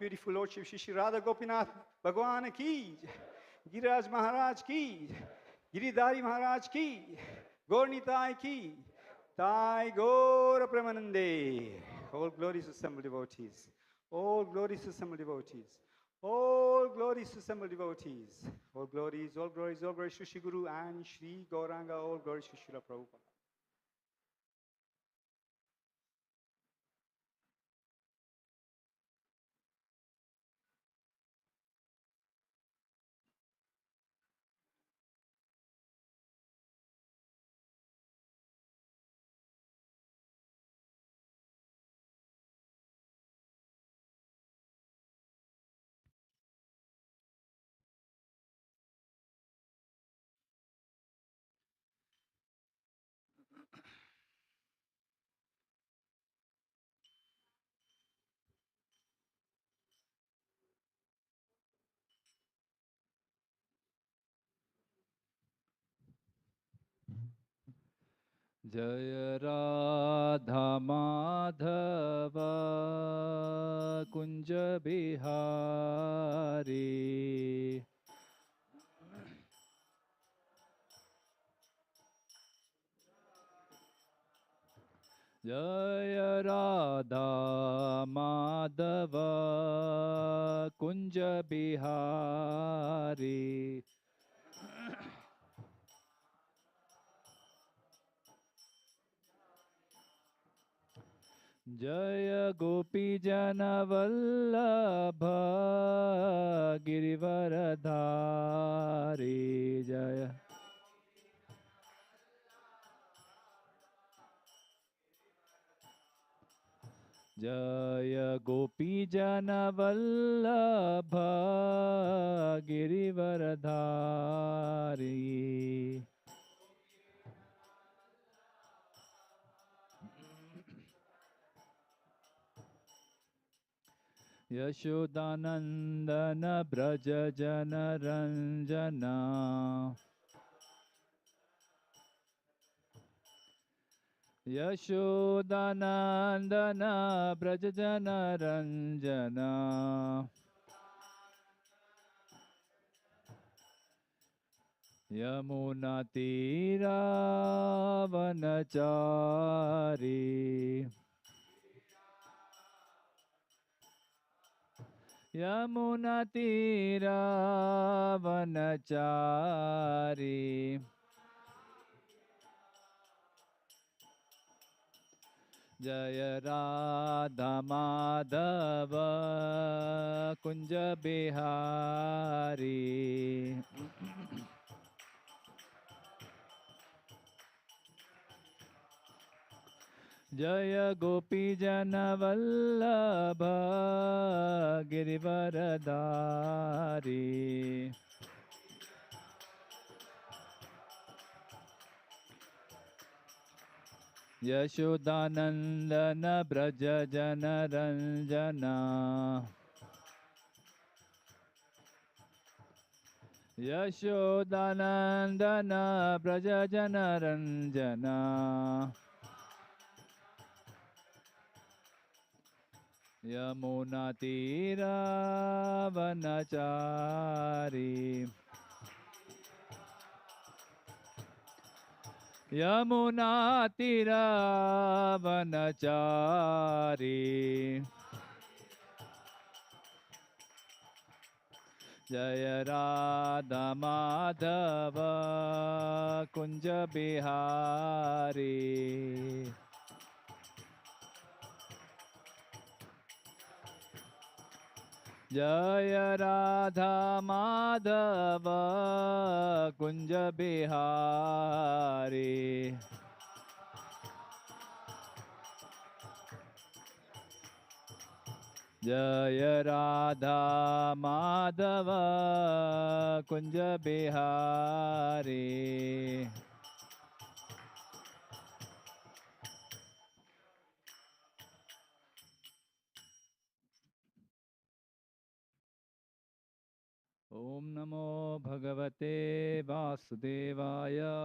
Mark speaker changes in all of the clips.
Speaker 1: beautiful Lordship Shri Radha Gopinath Bhagwan ki, Giriraj Maharaj ki, Giridhari Maharaj ki, Gaur Nitai ki, Tai Gaur Premanande. All glories to assembled devotees. All glories to assembled devotees. All glories to assembled devotees. All glories, all glories, all glories to Shri Guru and Shri Gauranga. All glories to Srila Prabhupada.
Speaker 2: Jaya Radha Madhava Kunja Bihari Jaya Radha Madhava Kunja Bihari Jaya Gopi Jana Vallabha Girivaradhari Jaya Jaya Gopi Jana Vallabha Girivaradhari Yashodanandana Braja Jana Ranjana Yashodanandana Braja Jana Ranjana Yamuna Tira Vanachari Yamuna Tira Vanachari Jaya Radha Madhava Kunja Bihari Jaya Gopi Jana Vallabha Girivaradhari Yashodanandana Braja Jana Ranjana Yashodanandana Braja Jana Ranjana Yamuna Tira Vanachari Yamuna Tira Vanachari Jaya Radha Madhava Kunja Bihari Jaya Radha Madhava Kunja Bihari Jaya Radha Madhava Kunja Bihari Om Namo Bhagavate Vasudevaya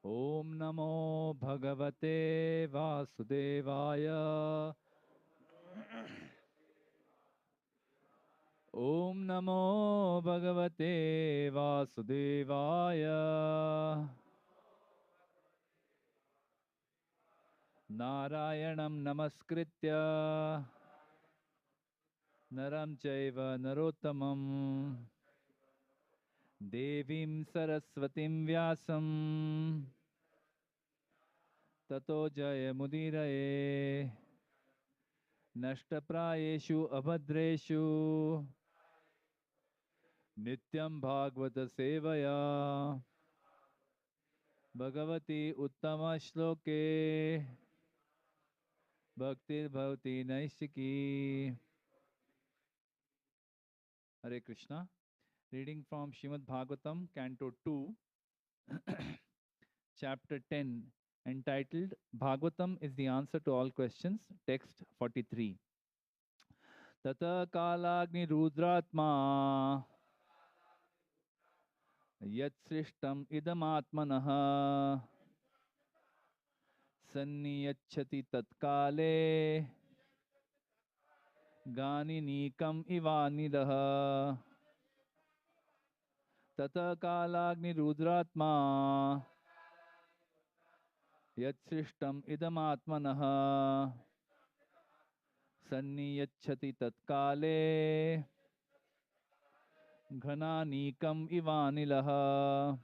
Speaker 2: Om Namo Bhagavate Vasudevaya. Om Namo Bhagavate Vasudevaya. Narayanam Namaskritya Naram Chaiva Narottamam Devim Saraswatim Vyasam Tato Jaya Mudiraye Nashtaprayeshu Abhadreshu Nityam Bhagavata Sevaya Bhagavati Uttama Shloke Bhaktir Bhavati Naishiki. Hare Krishna. Reading from Srimad Bhagavatam, Canto 2, Chapter 10, entitled Bhagavatam is the answer to all questions, text 43. Tata Kalagni Rudratma Yat Srishtam Idamatmanaha Sanniyachati Tatkale Gani Nikam Ivanidaha Tata Kalagni Rudratma Yat Srishtam Idamatmanaha Sanniyachati Tatkale Ghananikam Ivanilaha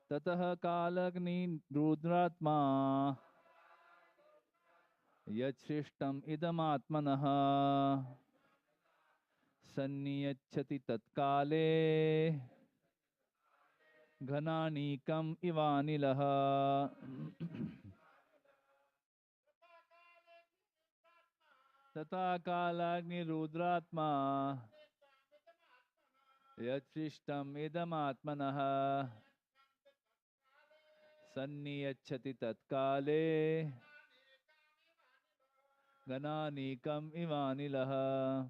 Speaker 2: Tatah Kalagni Rudratma Yachrishtam Idamatmanaha Sanniyachati Tatkale Ghananikam Ivanilaha. Tata Kalagni Rudratma Yachrishtam Idamatmanaha Sanniyachati Tatkale Gananikam Ivanilaha.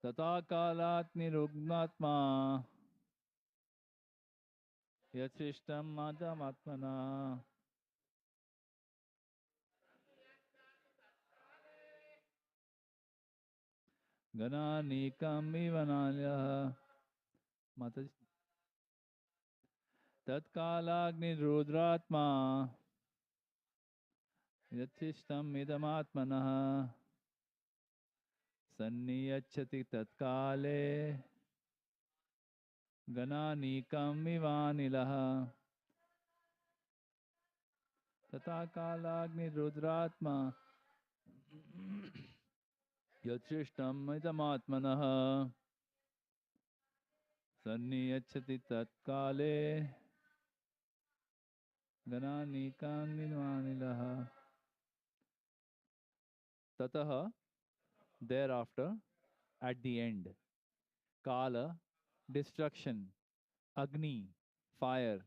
Speaker 2: Tata Kalat Nirugnatma Yachrishtam Madamatmana Gananikam Ivanalya. Mataji. Tatkalagni Rudratma Yachrishtam Idamatmana Sanniyachati Tatkale Gananikam Ivanilaha. Tata Kalagni Rudratma Yachrishtam Idamatmanaha Sanniyachati Tatkale Gananikam Ivanilaha. Tataha, thereafter, at the end. Kala, destruction. Agni, fire.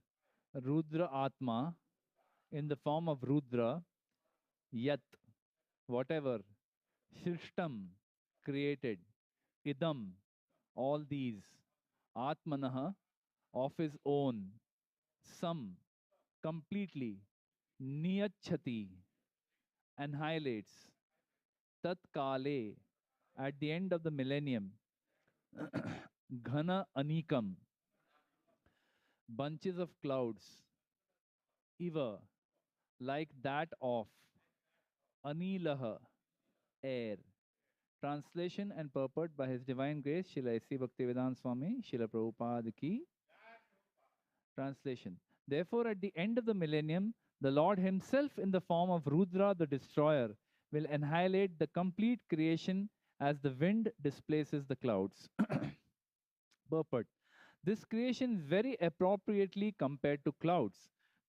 Speaker 2: Rudra Atma, in the form of Rudra. Yat, whatever. Shrishtam, created. Idam, all these. Atmanaha, of his own. Some, completely. Niyachati, annihilates. Tat Kale, at the end of the millennium. Ghana Anikam, bunches of clouds. Iva, like that of. Anilaha, air. Translation and purport by His Divine Grace, Srila A.C. Bhaktivedanta Swami, Srila Prabhupada Ki. Translation. Therefore, at the end of the millennium, the Lord Himself, in the form of Rudra the destroyer, will annihilate the complete creation as the wind displaces the clouds. Purport. This creation is very appropriately compared to clouds.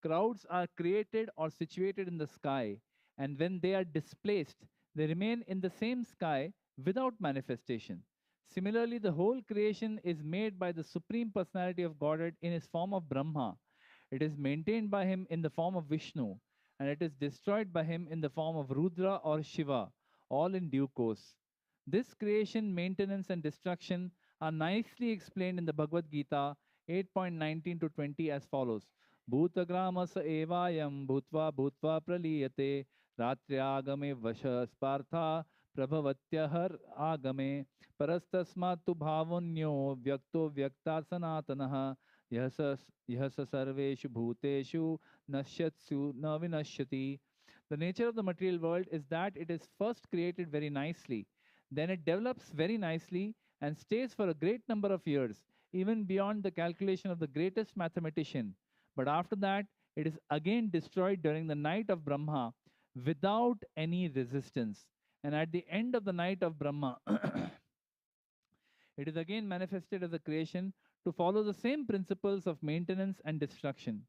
Speaker 2: Clouds are created or situated in the sky, and when they are displaced, they remain in the same sky without manifestation. Similarly, the whole creation is made by the Supreme Personality of Godhead in his form of Brahma. It is maintained by him in the form of Vishnu, and it is destroyed by him in the form of Rudra or Shiva, all in due course. This creation, maintenance, and destruction are nicely explained in the Bhagavad Gita 8.19 to 20 as follows. Bhutagramasa evayam bhutva bhutva praliyate ratriagame vasha spartha prabhavatyahar agame parastasmatu bhavonyo vyakto vyakta sanatanaha yasa sarveshu bhuteshu nashyatsu na vinashyati. The nature of the material world is that it is first created very nicely, then it develops very nicely and stays for a great number of years, even beyond the calculation of the greatest mathematician. But after that, it is again destroyed during the night of Brahma without any resistance. And at the end of the night of Brahma, it is again manifested as a creation to follow the same principles of maintenance and destruction.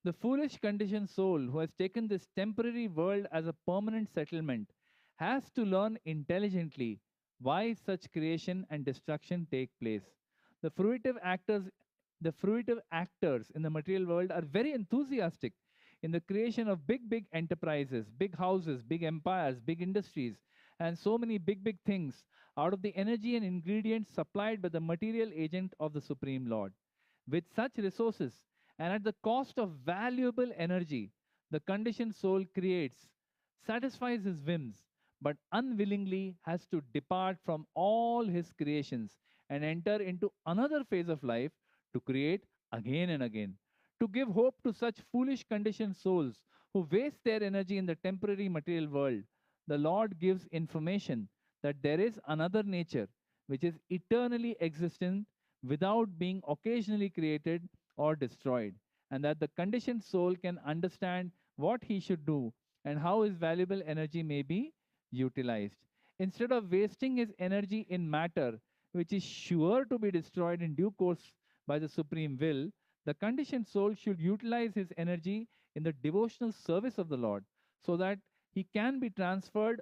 Speaker 2: The foolish conditioned soul who has taken this temporary world as a permanent settlement has to learn intelligently why such creation and destruction take place. The fruitive actors the fruitive actors in the material world are very enthusiastic in the creation of big enterprises, big houses, big empires, big industries, and so many big things out of the energy and ingredients supplied by the material agent of the Supreme Lord. With such resources, and at the cost of valuable energy, the conditioned soul creates, satisfies his whims, but unwillingly has to depart from all his creations and enter into another phase of life to create again and again. To give hope to such foolish conditioned souls who waste their energy in the temporary material world, the Lord gives information that there is another nature which is eternally existent without being occasionally created or destroyed, and that the conditioned soul can understand what he should do and how his valuable energy may be utilized. Instead of wasting his energy in matter, which is sure to be destroyed in due course by the supreme will, the conditioned soul should utilize his energy in the devotional service of the Lord so that he can be transferred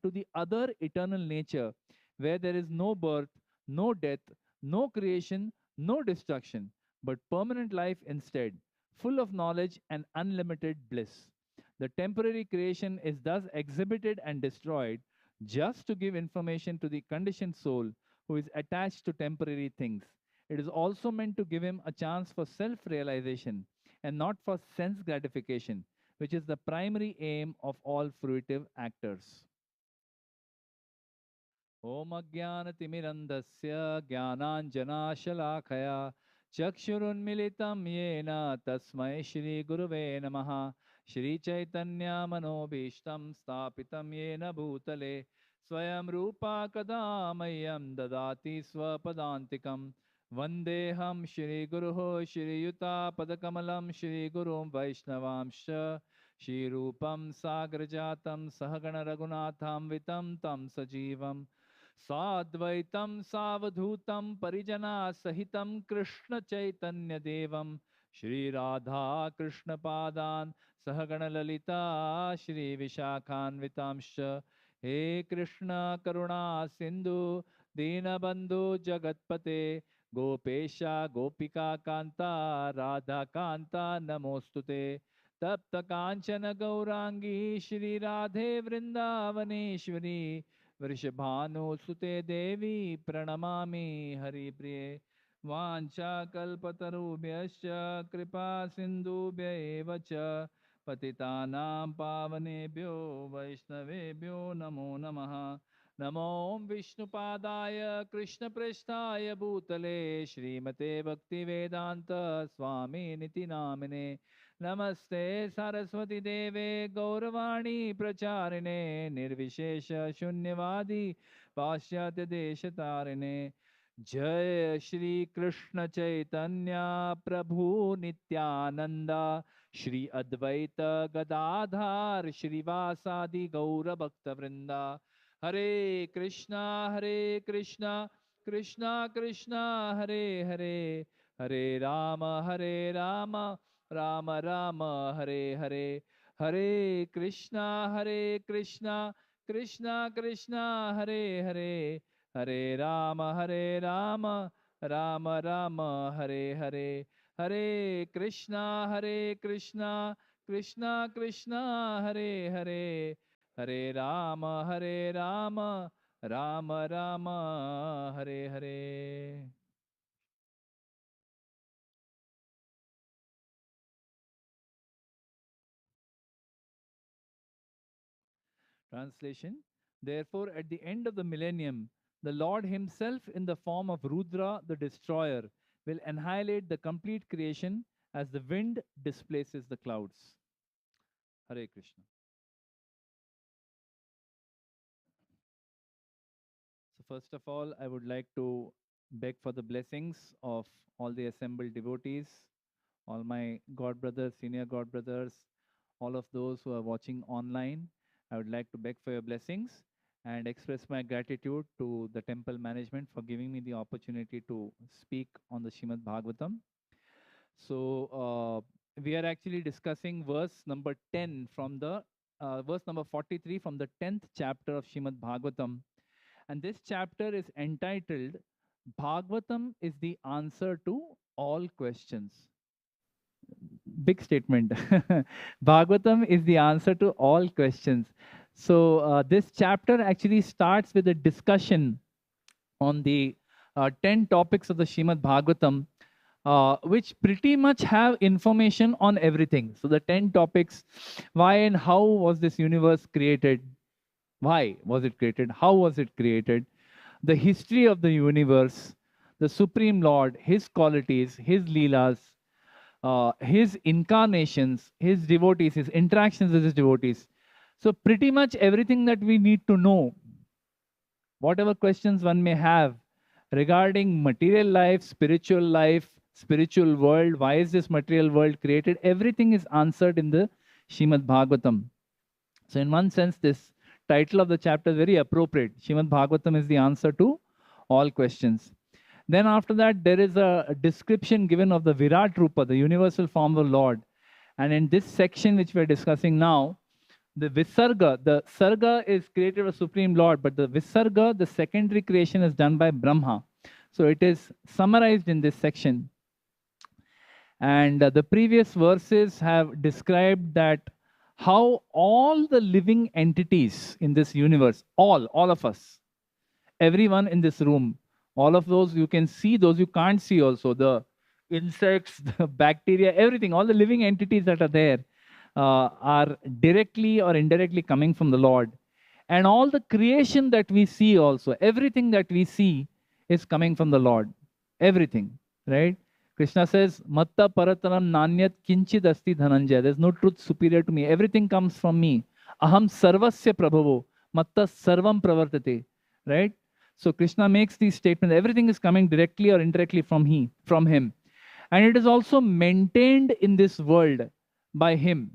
Speaker 2: to the other eternal nature where there is no birth, no death, no creation, no destruction, but permanent life instead, full of knowledge and unlimited bliss. The temporary creation is thus exhibited and destroyed just to give information to the conditioned soul who is attached to temporary things. It is also meant to give him a chance for self realization and not for sense gratification, which is the primary aim of all fruitive actors. ॐ अज्ञानतिमिरन्धस्य ज्ञानाञ्जनाशलाखया चक्षुरुन्मिलितं येन तस्मै श्रीगुरुवे नमः श्रीचैतन्यमनोभीष्टं स्थापितं येन भूतले स्वयं रूपा कदा मह्यं ददाति स्वपदान्तिकं वन्देऽहं श्रीगुरुः श्रीयुतापदकमलं श्रीगुरुं वैष्णवांश्च श्रीरूपं साग्रजातं सहगणरघुनाथान्वितं तं सजीवं साद्वैतं सावधूतं परिजनासहितं कृष्णचैतन्यदेवं श्रीराधा कृष्णपादान् सहगणललिता श्रीविशाखान्वितांश्च हे कृष्ण करुणा सिन्धु दीनबन्धु जगत्पते गोपेशा गोपिका कान्ता राधा कान्ता नमोऽस्तुते तप्त कांचन गौरांगी श्री राधे वृंदावनेश्वरी वृषभानुसुते देवी प्रणमामि हरिप्रिये वाञ्छाकल्पतरुभ्यश्च कृपा सिन्धुभ्य एव च पतितानां पावनेभ्यो वैष्णवेभ्यो नमो नमः नमो विष्णुपादाय कृष्णप्रेष्ठाय भूतले श्रीमते भक्तिवेदान्त स्वामिनिति नामिने नमस्ते सरस्वती देवे गौरवाणी प्रचारिणे निर्विशेष शून्यवादी पाश्चात्य देश तारिणे जय श्री कृष्ण चैतन्य प्रभु नित्यानंद श्री अद्वैत गदाधार श्रीवासादि गौर भक्त वृंदा हरे Krishna Krishna Krishna Hare Hare Hare Ram Ram Ram Hare Hare Hare Krishna Krishna Krishna Hare Hare Hare Ram Ram Ram Hare Hare Hare Krishna Krishna Krishna Hare Hare Hare Ram Ram Ram Hare Hare Translation: Therefore, at the end of the millennium, the Lord Himself, in the form of Rudra, the destroyer, will annihilate the complete creation as the wind displaces the clouds. Hare Krishna. So, first of all, I would like to beg for the blessings of all the assembled devotees, all my god brothers, senior god brothers, all of those who are watching online. I would like to beg for your blessings and express my gratitude to the temple management for giving me the opportunity to speak on the Srimad Bhagavatam. So, we are actually discussing verse number 10 from the verse number 43 from the 10th chapter of Srimad Bhagavatam. And this chapter is entitled Bhagavatam is the answer to all questions. Big statement. Bhagavatam is the answer to all questions. So, this chapter actually starts with a discussion on the 10 topics of the Srimad Bhagavatam, which pretty much have information on everything. So, the 10 topics: why and how was this universe created? Why was it created? How was it created? The history of the universe, the Supreme Lord, His qualities, His Leelas, His incarnations, His devotees, His interactions with His devotees. So pretty much everything that we need to know, whatever questions one may have regarding material life, spiritual world, why is this material world created, everything is answered in the Srimad Bhagavatam. So in one sense, this title of the chapter is very appropriate. Srimad Bhagavatam is the answer to all questions. Then after that, there is a description given of the Virat Rupa, the universal form of the Lord. And in this section which we are discussing now, the Visarga, the Sarga is created by Supreme Lord, but the Visarga, the secondary creation, is done by Brahma. So it is summarized in this section. And the previous verses have described that how all the living entities in this universe, all of us, everyone in this room, all of those you can see, those you can't see also, the insects, the bacteria, everything, all the living entities that are there are directly or indirectly coming from the Lord. And all the creation that we see also, everything that we see is coming from the Lord. Everything, right? Krishna says, Matta Parataram Nanyat Kinchid Asti Dhananjaya. There's no truth superior to me. Everything comes from me. Aham Sarvasya Prabhavo. Matta Sarvam Pravartate. Right? So Krishna makes these statements. Everything is coming directly or indirectly from him. And it is also maintained in this world by him.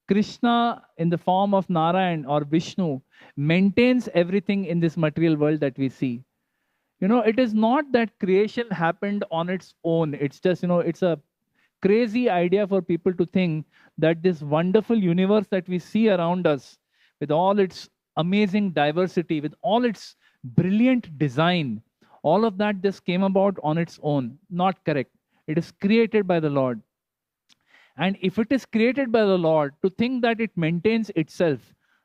Speaker 2: Krishna, in the form of Narayan or Vishnu, maintains everything in this material world that we see. You know, it is not that creation happened on its own. It's just, it's a crazy idea for people to think that this wonderful universe that we see around us, with all its amazing diversity, with all its brilliant design, all of that just came about on its own. Not correct. It is created by the Lord. And if it is created by the Lord, to think that it maintains itself,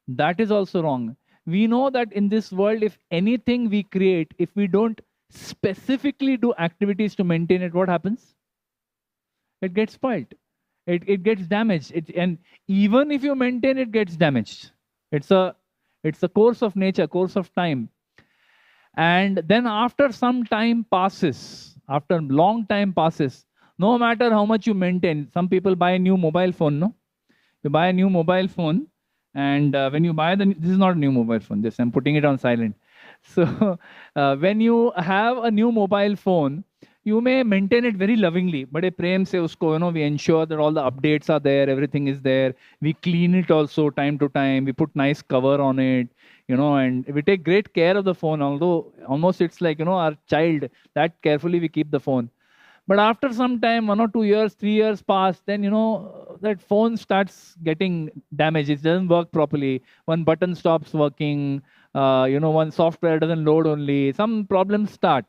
Speaker 2: that is also wrong. We know that in this world, if anything we create, if we don't specifically do activities to maintain it, what happens? It gets spoiled. It gets damaged. And even if you maintain, it gets damaged. It's a course of nature, course of time. And then after some time passes, after a long time passes, no matter how much you maintain, some people buy a new mobile phone, no? You buy a new mobile phone, and when you buy this is not a new mobile phone, this I'm putting it on silent. So when you have a new mobile phone, you may maintain it very lovingly, but a prem se usko, we ensure that all the updates are there, everything is there. We clean it also time to time. We put nice cover on it, and we take great care of the phone, although almost it's like, our child, that carefully we keep the phone. But after some time, 1 or 2 years, 3 years pass, then, that phone starts getting damaged. It doesn't work properly. One button stops working, one software doesn't load only. Some problems start.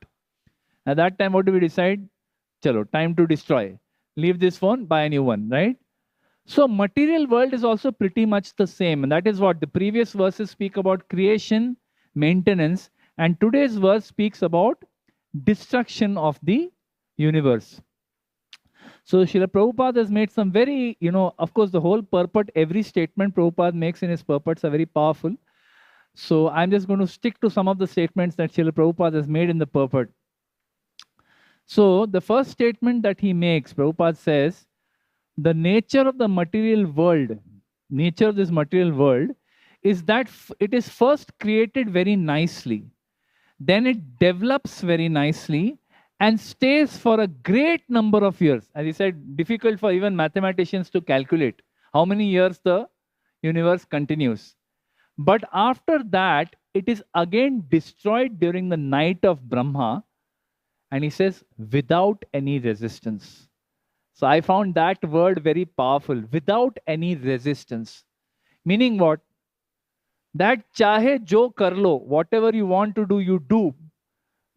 Speaker 2: At that time, what do we decide? Chalo, time to destroy. Leave this phone, buy a new one, right? So material world is also pretty much the same. And that is what the previous verses speak about: creation, maintenance. And today's verse speaks about destruction of the universe. So Srila Prabhupada has made some very, of course, the whole purport, every statement Prabhupada makes in his purports are very powerful. So I'm just going to stick to some of the statements that Srila Prabhupada has made in the purport. So the first statement that he makes, Prabhupada says, the nature of the material world, nature of this material world, is that it is first created very nicely. Then it develops very nicely and stays for a great number of years. As he said, difficult for even mathematicians to calculate how many years the universe continues. But after that, it is again destroyed during the night of Brahma. And he says, without any resistance. So I found that word very powerful, without any resistance. Meaning what? That chahe jo karlo, whatever you want to do, you do.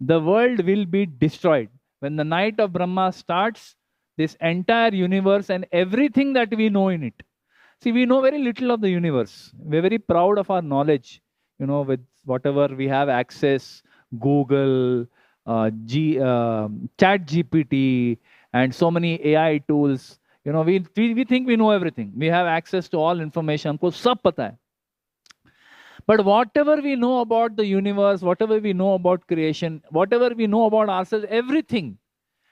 Speaker 2: The world will be destroyed. When the night of Brahma starts, this entire universe and everything that we know in it. See, we know very little of the universe. We're very proud of our knowledge, with whatever we have access, Google, Chat GPT, and so many AI tools. We think we know everything. We have access to all information. Humko sab pata hai. But whatever we know about the universe, whatever we know about creation, whatever we know about ourselves, everything,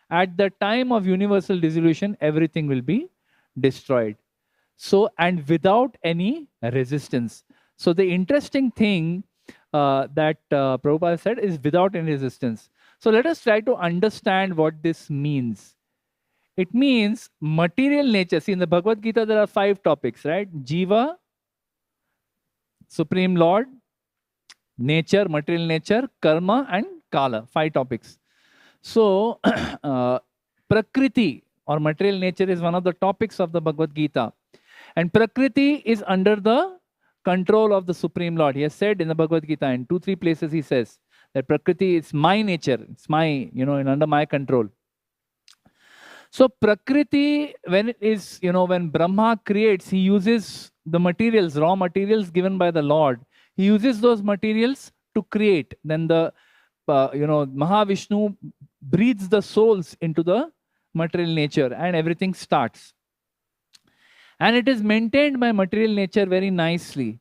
Speaker 2: at the time of universal dissolution, everything will be destroyed. So, and without any resistance. So the interesting thing that Prabhupada said is without any resistance. So let us try to understand what this means. It means material nature. See, in the Bhagavad Gita, there are 5 topics, right? Jiva, Supreme Lord, nature, material nature, karma, and kala. 5 topics. So, Prakriti or material nature is one of the topics of the Bhagavad Gita. And Prakriti is under the control of the Supreme Lord. He has said in the Bhagavad Gita, in 2-3 places he says that Prakriti is my nature. It's my, under my control. So Prakriti, when it is, when Brahma creates, he uses the materials, raw materials given by the Lord. He uses those materials to create. Then the, Mahavishnu breathes the souls into the material nature and everything starts. And it is maintained by material nature very nicely.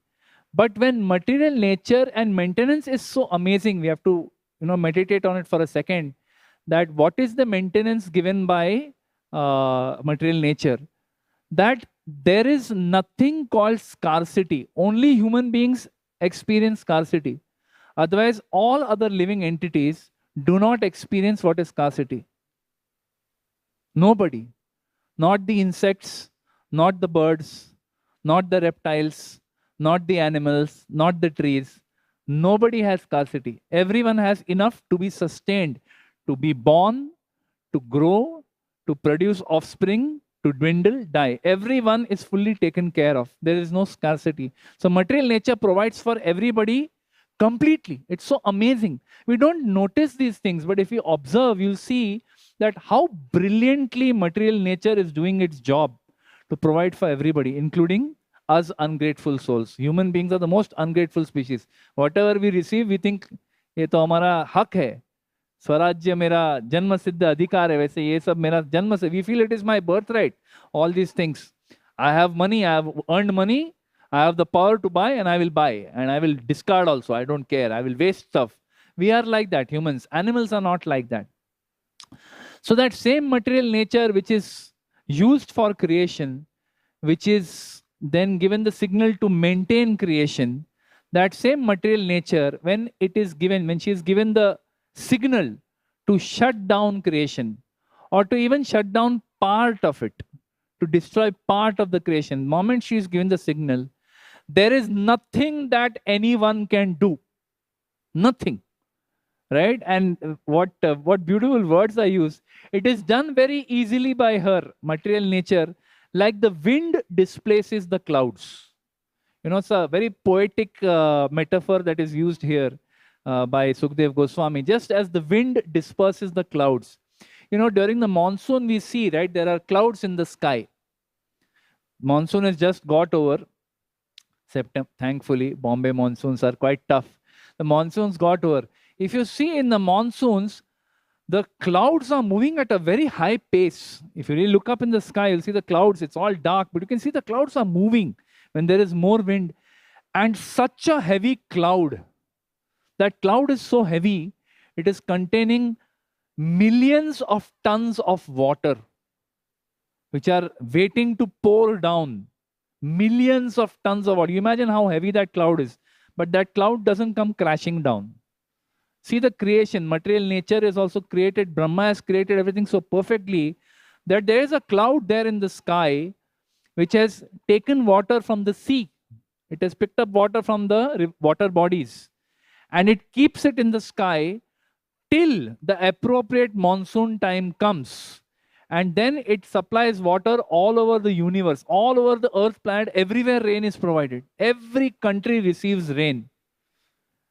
Speaker 2: But when material nature and maintenance is so amazing, we have to, meditate on it for a second, that what is the maintenance given by material nature? That there is nothing called scarcity. Only human beings experience scarcity. Otherwise, all other living entities do not experience what is scarcity. Nobody. Not the insects, not the birds, not the reptiles, not the animals, not the trees. Nobody has scarcity. Everyone has enough to be sustained, to be born, to grow, to produce offspring, to dwindle, die. Everyone is fully taken care of. There is no scarcity. So material nature provides for everybody completely. It's so amazing. We don't notice these things, but if you observe, you'll see that how brilliantly material nature is doing its job to provide for everybody, including us ungrateful souls. Human beings are the most ungrateful species. Whatever we receive, we think, ये तो हमारा हक है. स्वराज्य मेरा जन्म सिद्ध अधिकार है. वैसे ये सब मेरा जन्म से. We feel it is my birthright. All these things. I have money. I have earned money. I have the power to buy, and I will buy, and I will discard also. I don't care. I will waste stuff. We are like that, humans. Animals are not like that. So that same material nature which is used for creation, which is then given the signal to maintain creation, that same material nature, when it is given, when she is given the signal to shut down creation, or to even shut down part of it, to destroy part of the creation, the moment she is given the signal, there is nothing that anyone can do. Nothing. Right? And what beautiful words I use. It is done very easily by her, material nature, like the wind displaces the clouds. It's a very poetic metaphor that is used here by Sukhdev Goswami. Just as the wind disperses the clouds. During the monsoon we see, right, there are clouds in the sky. Monsoon has just got over. September, thankfully, Bombay monsoons are quite tough. The monsoons got over. If you see in the monsoons, the clouds are moving at a very high pace. If you really look up in the sky, you'll see the clouds. It's all dark, but you can see the clouds are moving when there is more wind. And such a heavy cloud. That cloud is so heavy, it is containing millions of tons of water, which are waiting to pour down. Millions of tons of water. You imagine how heavy that cloud is. But that cloud doesn't come crashing down. See the creation, material nature is also created. Brahma has created everything so perfectly that there is a cloud there in the sky which has taken water from the sea. It has picked up water from the water bodies and it keeps it in the sky till the appropriate monsoon time comes. And then it supplies water all over the universe, all over the earth planet, everywhere rain is provided. Every country receives rain.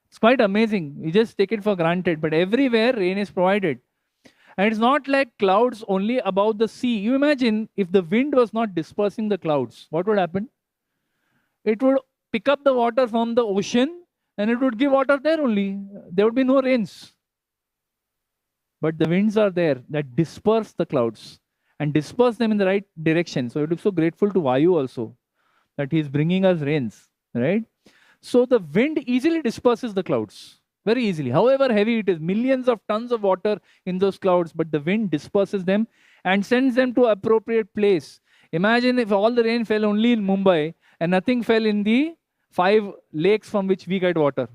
Speaker 2: It's quite amazing. You just take it for granted, but everywhere rain is provided. And it's not like clouds only above the sea. You imagine if the wind was not dispersing the clouds, what would happen? It would pick up the water from the ocean and it would give water there only. There would be no rains. But the winds are there that disperse the clouds and disperse them in the right direction. So it is so grateful to Vayu also that he is bringing us rains, right? So the wind easily disperses the clouds, very easily. However heavy it is, millions of tons of water in those clouds, but the wind disperses them and sends them to appropriate place. Imagine if all the rain fell only in Mumbai and nothing fell in the 5 lakes from which we get water.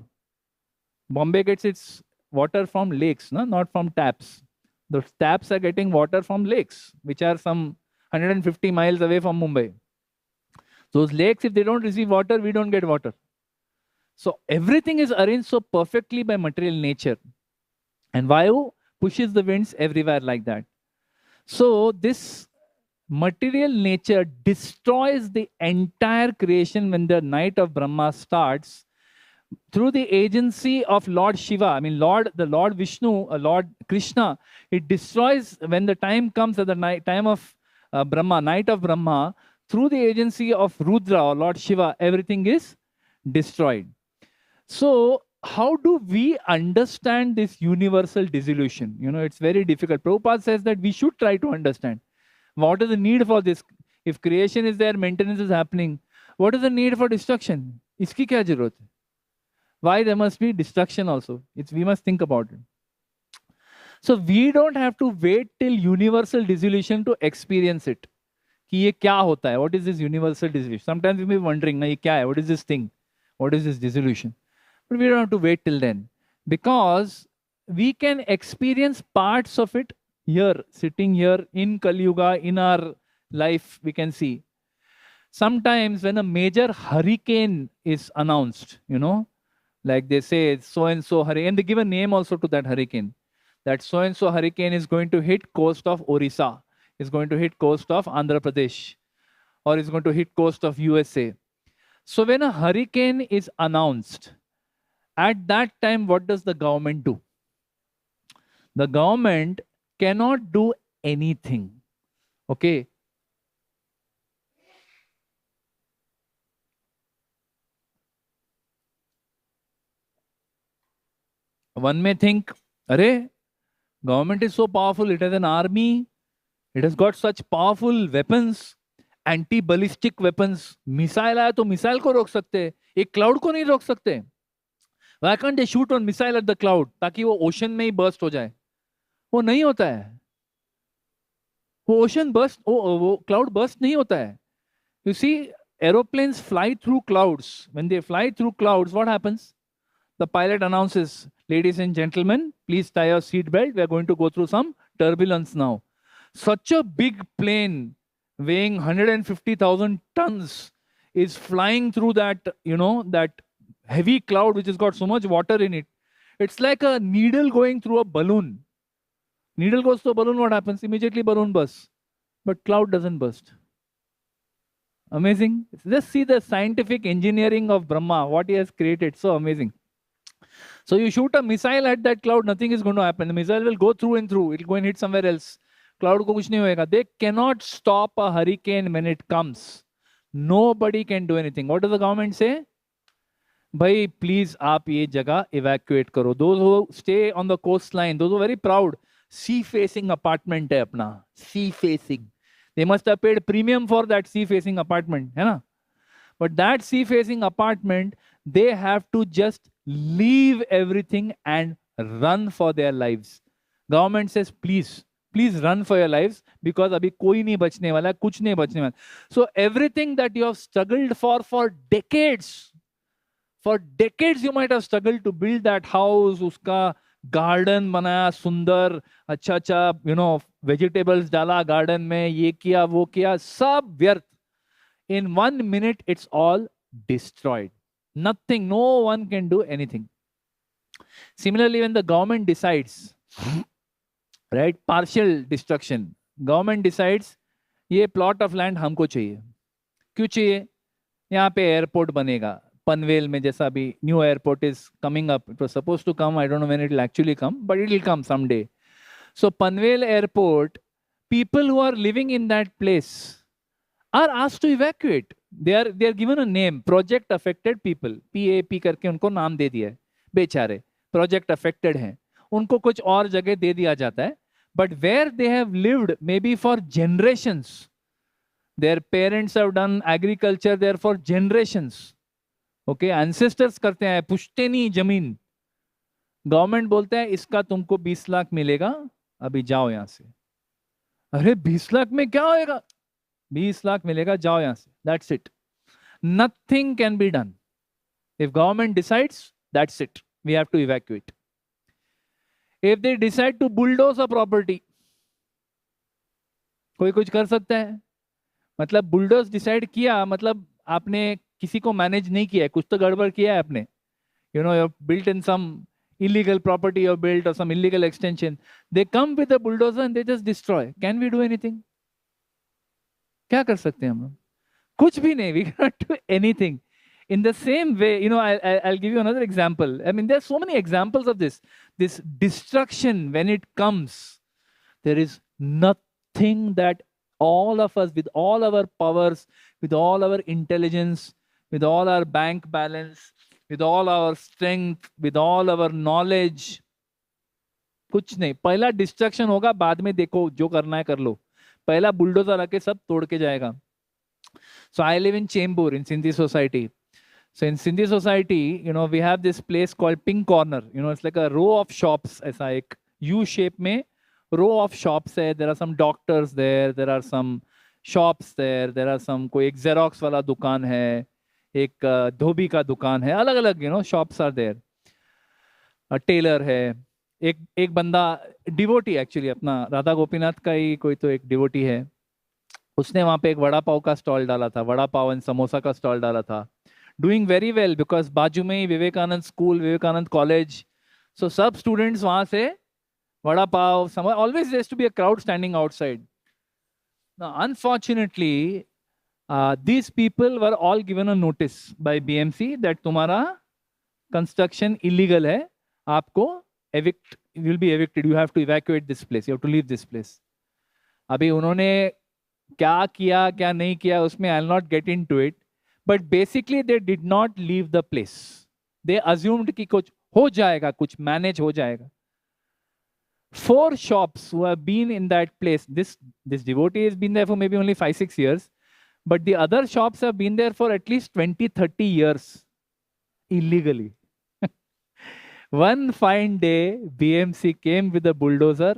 Speaker 2: Bombay gets its water from lakes, no? Not from taps. The taps are getting water from lakes, which are some 150 miles away from Mumbai. Those lakes, if they don't receive water, we don't get water. So everything is arranged so perfectly by material nature. And Vayu pushes the winds everywhere like that. So this material nature destroys the entire creation when the night of Brahma starts through the agency of Lord Shiva. I mean, the Lord Vishnu, Lord Krishna. It destroys when the time comes at the time of Brahma, night of Brahma, through the agency of Rudra or Lord Shiva, everything is destroyed. So how do we understand this universal dissolution? You know, it's very difficult. Prabhupada says that we should try to understand. What is the need for this? If creation is there, maintenance is happening. What is the need for destruction? Iski kya zarurat hai? Why there must be destruction also? We must think about it. So we don't have to wait till universal dissolution to experience it. Ki ye kya hota hai? What is this universal dissolution? Sometimes we may be wondering, na ye kya hai? What is this thing? What is this dissolution? But we don't have to wait till then, because we can experience parts of it here, sitting here in Kali Yuga, in our life, we can see. Sometimes when a major hurricane is announced, you know, like they say so-and-so hurricane, and they give a name also to that hurricane, that so-and-so hurricane is going to hit coast of Orissa, is going to hit coast of Andhra Pradesh, or is going to hit coast of USA. So when a hurricane is announced, at that time, what does the government do? The government cannot do anything. Okay. One may think, Arey, government is so powerful, it has an army, it has got such powerful weapons, anti-ballistic weapons. Missile आया तो missile को रोक सकते, एक cloud को नहीं रोक सकते. Why can't they shoot on missile at the cloud ताकि वो ocean में ही burst हो जाए? वो नहीं होता है. वो ocean burst, वो cloud burst नहीं होता है. You see, aeroplanes fly through clouds. When they fly through clouds, what happens? The pilot announces, ladies and gentlemen, please tie your seat belt. We are going to go through some turbulence now. Such a big plane weighing 150,000 tons is flying through that, you know, that heavy cloud which has got so much water in it. It's like a needle going through a balloon. Needle goes to a balloon, what happens? Immediately balloon bursts. But cloud doesn't burst. Amazing. Just see the scientific engineering of Brahma, what he has created. So amazing. So you shoot a missile at that cloud, nothing is going to happen. The missile will go through and through. It will go and hit somewhere else. Cloud ko kuch nahi hoega. They cannot stop a hurricane when it comes. Nobody can do anything. What does the government say? Bhai, please, aap ye jagah evacuate karo. Those who stay on the coastline, those who are very proud. sea facing apartment है अपना, sea facing. They must have paid premium for that sea facing apartment, है ना? But that sea facing apartment, they have to just leave everything and run for their lives. Government says, please run for your lives, because अभी कोई नहीं बचने वाला, कुछ नहीं बचने वाला. So everything that you have struggled for decades, you might have struggled to build that house, उसका गार्डन बनाया सुंदर, अच्छा वेजिटेबल्स डाला गार्डन में, ये किया वो किया, सब व्यर्थ. In 1 minute, it's all destroyed. Nothing, no one can do anything. Similarly, when the government decides, right, partial destruction, government decides, ये plot of land हमको चाहिए. क्यों चाहिए? यहाँ पे airport बनेगा. पनवेल में जैसा अभी new airport is coming up. It was supposed to come. I don't know when it will actually come, but it will come someday. So Panvel airport, people who are living in that place are asked to evacuate. They are given a name, project affected people. PAP करके उनको नाम दे दिया है. बेचारे project affected हैं. उनको कुछ और जगह दे दिया जाता है. But where they have lived maybe for generations, their parents have done agriculture there for generations. Okay, ancestors करते हैं, पुश्ते नहीं जमीन. गवर्नमेंट बोलता है इसका तुमको 20 लाख मिलेगा, अभी जाओ यहाँ से. अरे 20 लाख में क्या होएगा? 20 लाख मिलेगा, जाओ यहाँ से. That's it. Nothing can be done. If government decides, that's it. We have to evacuate. If they decide to bulldoze a property, कोई कुछ कर सकता है? मतलब बुलडोज डिसाइड किया, मतलब आपने किसी को मैनेज नहीं किया है, कुछ तो गड़बड़ किया है आपने. You know, you built in some illegal property you built or some illegal extension. They come with a bulldozer and they just destroy. Can we do anything? क्या कर सकते हैं हम लोग? कुछ भी नहीं. We cannot do anything. In the same way, you know, I'll give you another example. I mean, there's so many examples of this. This destruction, when it comes, there is nothing that all of us, with all our powers, with all our intelligence, with all our bank balance, with all our strength, with all our knowledge, कुछ नहीं. पहला destruction होगा, बाद में देखो जो करना है कर लो. पहला बुलडोजर आके सब तोड़ के जाएगा. So I live in Chembur in Sindhi society. So in Sindhi society, you know, we have this place called Pink Corner. You know, it's like a row of shops, ऐसा एक U shape में row of shops है. There are some doctors there. There are some shops there. There are some कोई एक Xerox वाला दुकान है, एक धोबी का दुकान है, अलग अलग, you know, shops are there. A tailor है. एक बंदा डिवोटी, एक्चुअली अपना राधा गोपीनाथ का ही कोई तो एक डिवोटी है. उसने वहाँ पे एक वड़ा पाव का स्टॉल डाला था, वड़ा पाव एंड समोसा का स्टॉल डाला था. डूइंग वेरी वेल, बिकॉज बाजू में ही Vivekananda school, Vivekananda college. So सब स्टूडेंट्स वहाँ से vada pav, always there to be a crowd standing outside. Unfortunately these people were all given a notice by BMC that तुम्हारा construction illegal है, आपको evict, you will be evicted, you have to evacuate this place, you have to leave this place. अभी उन्होंने क्या किया क्या नहीं किया उसमें I'll not get into it, but basically they did not leave the place. They assumed कि कुछ हो जाएगा, कुछ manage हो जाएगा. 4 shops who have been in that place, this devotee has been there for maybe only 5-6 years, but the other shops have been there for at least 20-30 years illegally. One fine day, BMC came with a bulldozer,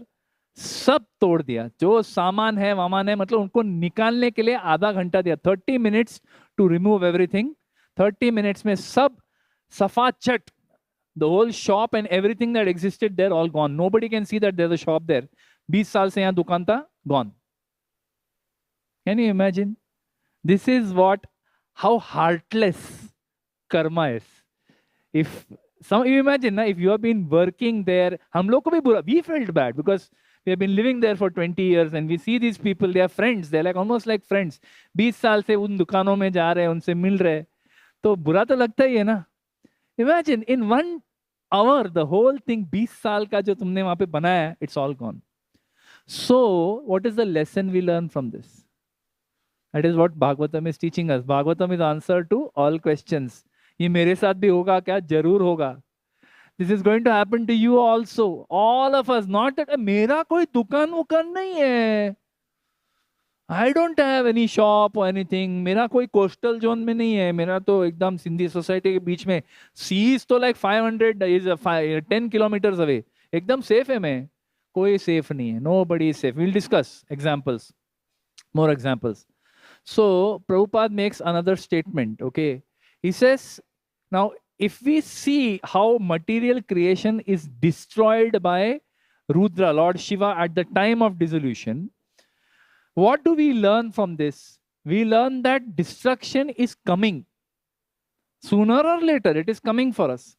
Speaker 2: सब तोड़ दिया. जो सामान है वामान है, मतलब उनको निकालने के लिए आधा घंटा दिया. 30 minutes to remove everything. 30 minutes में सब सफा चट. The whole shop and everything that existed there all gone. Nobody can see that there's a shop there. 20 साल से यहाँ दुकान था, gone. Can you imagine? This is how heartless karma is. If you imagine, na, if you have been working there, हम लोग को भी बुरा, we felt bad because we have been living there for 20 years and we see these people, they are friends, they're like almost like friends. 20 साल से उन दुकानों में जा रहे हैं, उनसे मिल रहे हैं, तो बुरा तो लगता ही है ना. Imagine in 1 hour the whole thing, 20 साल का जो तुमने वहाँ पे बनाया, it's all gone. So what is the lesson we learn from this? That is what Bhagavatam is teaching us. Bhagavatam is answer to all questions. ये मेरे साथ भी होगा क्या? जरूर होगा. This is going to happen to you also. All of us. Not that मेरा कोई दुकान वुकान नहीं है. I don't have any shop or anything. मेरा कोई coastal zone में नहीं है. मेरा तो एकदम सिंधी society के बीच में. Sea is तो like 500 is 10 kilometers away. एकदम safe है मैं. कोई safe नहीं है. Nobody is safe. We'll discuss examples. More examples. So Prabhupada makes another statement. Okay. He says, now if we see how material creation is destroyed by Rudra, Lord Shiva, at the time of dissolution, what do we learn from this? We learn that destruction is coming. Sooner or later, it is coming for us.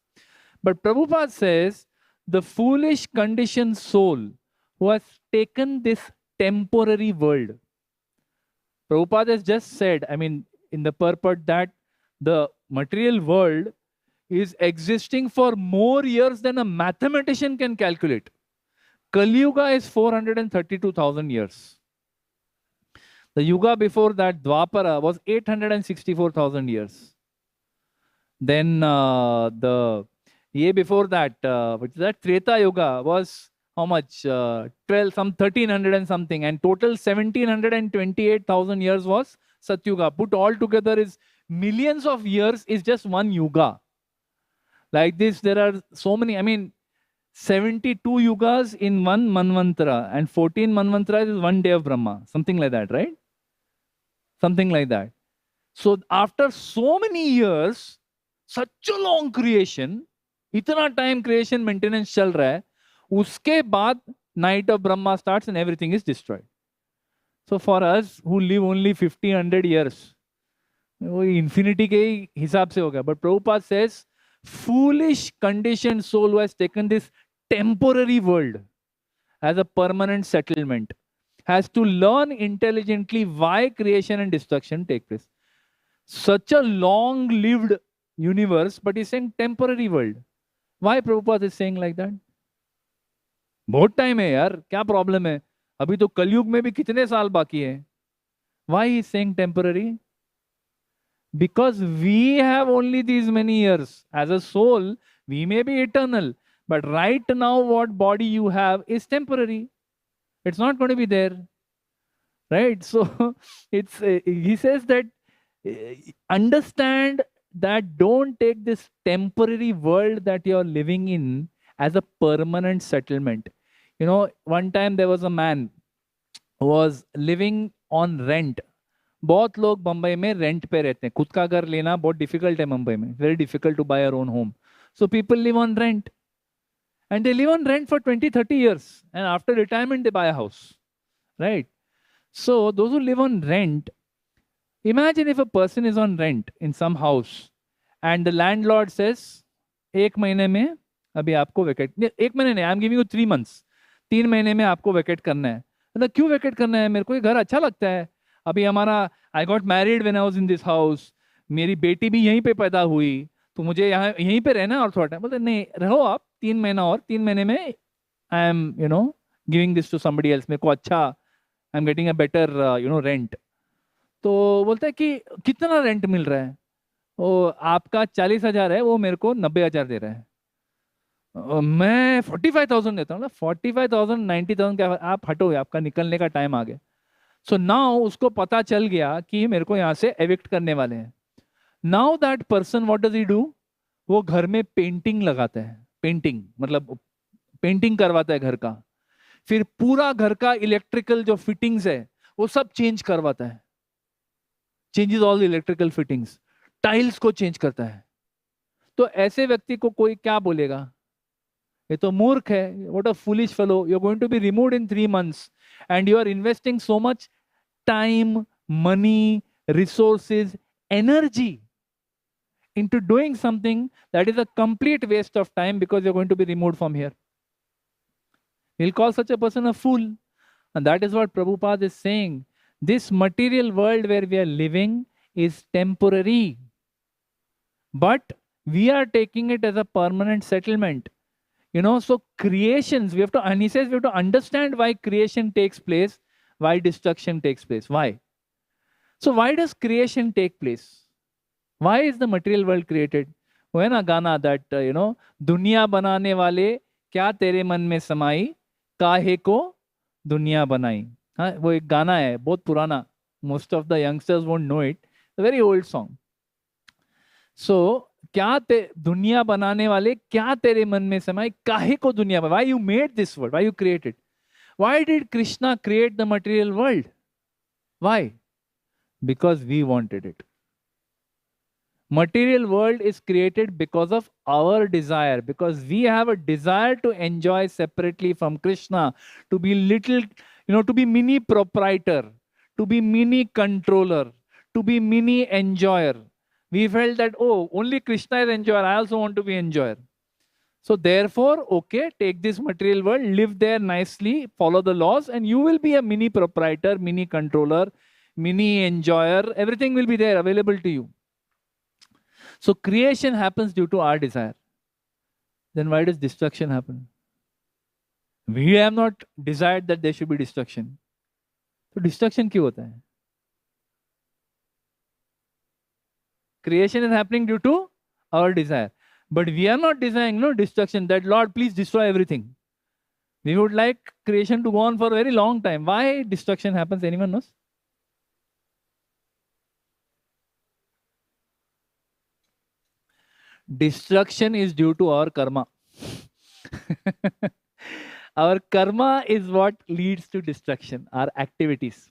Speaker 2: But Prabhupada says, the foolish conditioned soul who has taken this temporary world. Prabhupada has just said, I mean, in the purport that the material world is existing for more years than a mathematician can calculate. Kali Yuga is 432,000 years. The Yuga before that, Dwapara, was 864,000 years. Then the year before that, which is that Treta Yuga, was how much? 1300 and something. And total 1728,000 years was Satyuga. Put all together is millions of years is just one Yuga. Like this, there are so many, I mean, 72 yugas in one Manvantara, and 14 Manvantaras is one day of Brahma. Something like that, right? Something like that. So after so many years, such a long creation, itna time creation maintenance chal raha hai, uske baad night of Brahma starts and everything is destroyed. So for us who live only 50, 100 years, वो infinity के ही हिसाब से होगा. But Prabhupada says, foolish conditioned soul who has taken this temporary world as a permanent settlement has to learn intelligently why creation and destruction take place. Such a long-lived universe, but he's saying temporary world. Why Prabhupada is saying like that? बहुत time है यार, क्या problem है? अभी तो कलयुग में भी कितने साल बाकी है? Why he is saying temporary? Because we have only these many years. As a soul, we may be eternal. But right now, what body you have is temporary. It's not going to be there. Right? So, it's he says that understand that don't take this temporary world that you're living in as a permanent settlement. You know, one time there was a man who was living on rent. बहुत लोग मुंबई में rent पे रहते हैं. खुद का घर लेना बहुत डिफिकल्ट है मुंबई में. Very difficult to buy your own home. So people live on rent and they live on rent for 20-30 years, and after retirement they buy a house, right? So those who live on rent, imagine if a person is on rent in some house and the landlord says, एक महीने में अभी आपको vacate, एक महीने नहीं, आई am giving you 3 months, 3 महीने में आपको वेकेट करना है. मतलब क्यों वेकेट करना है? मेरे को ये घर अच्छा लगता है. अभी हमारा, I got married when I was in this house, मेरी बेटी भी यहीं पे पैदा हुई, तो मुझे यहाँ यहीं पे रहना है और थोड़ा टाइम. बोलते नहीं, रहो आप 3 महीना और, 3 महीने में I am giving this to somebody else, मेरे को अच्छा, I am getting a better rent. तो बोलता है कि कितना रेंट मिल रहा है? वो आपका 40,000 है, वो मेरे को 90,000 दे रहा है. मैं 45,000 देता हूँ. 45,000 90,000 क्या, आप हटो, आपका निकलने का टाइम आ गया. सो नाउ उसको पता चल गया कि मेरे को यहाँ से एविक्ट करने वाले हैं. Now that person what does he do? वो घर में पेंटिंग लगाता है. पेंटिंग मतलब पेंटिंग करवाता है घर का. फिर पूरा घर का इलेक्ट्रिकल जो फिटिंग्स है वो सब चेंज करवाता है. Changes all the electrical fittings. Tiles को चेंज करता है. तो ऐसे व्यक्ति को कोई क्या बोलेगा? ये तो मूर्ख है. What a foolish fellow, you are going to be removed in 3 months and you are investing so much time, money, resources, energy into doing something that is a complete waste of time because you're going to be removed from here. We'll call such a person a fool. And that is what Prabhupada is saying. This material world where we are living is temporary. But we are taking it as a permanent settlement. So creations, we have to, and he says we have to understand why creation takes place, why destruction takes place. Why? So why does creation take place? Why is the material world created? वो है ना गाना that दुनिया बनाने वाले क्या तेरे मन में समाई, काहे को दुनिया बनाई. हाँ, वो एक गाना है बहुत पुराना. Most of the youngsters won't know it. Very old song. So दुनिया बनाने वाले क्या तेरे मन में समाई, काहे को दुनिया. Why you made this world, why you created. Why did Krishna create the material world. Why? Because we wanted it. Material world is created because of our desire, because we have a desire to enjoy separately from Krishna, to be little, to be mini proprietor, to be mini controller, to be mini enjoyer. We felt that, oh, only Krishna is enjoyer, I also want to be enjoyer. So therefore, okay, take this material world, live there nicely, follow the laws, and you will be a mini proprietor, mini controller, mini enjoyer. Everything will be there available to you. So creation happens due to our desire. Then why does destruction happen? We have not desired that there should be destruction. So destruction क्यों होता है? Creation is happening due to our desire. But we are not desiring destruction, that Lord, please destroy everything. We would like creation to go on for a very long time. Why destruction happens? Anyone knows? Destruction is due to our karma. Our karma is what leads to destruction, our activities.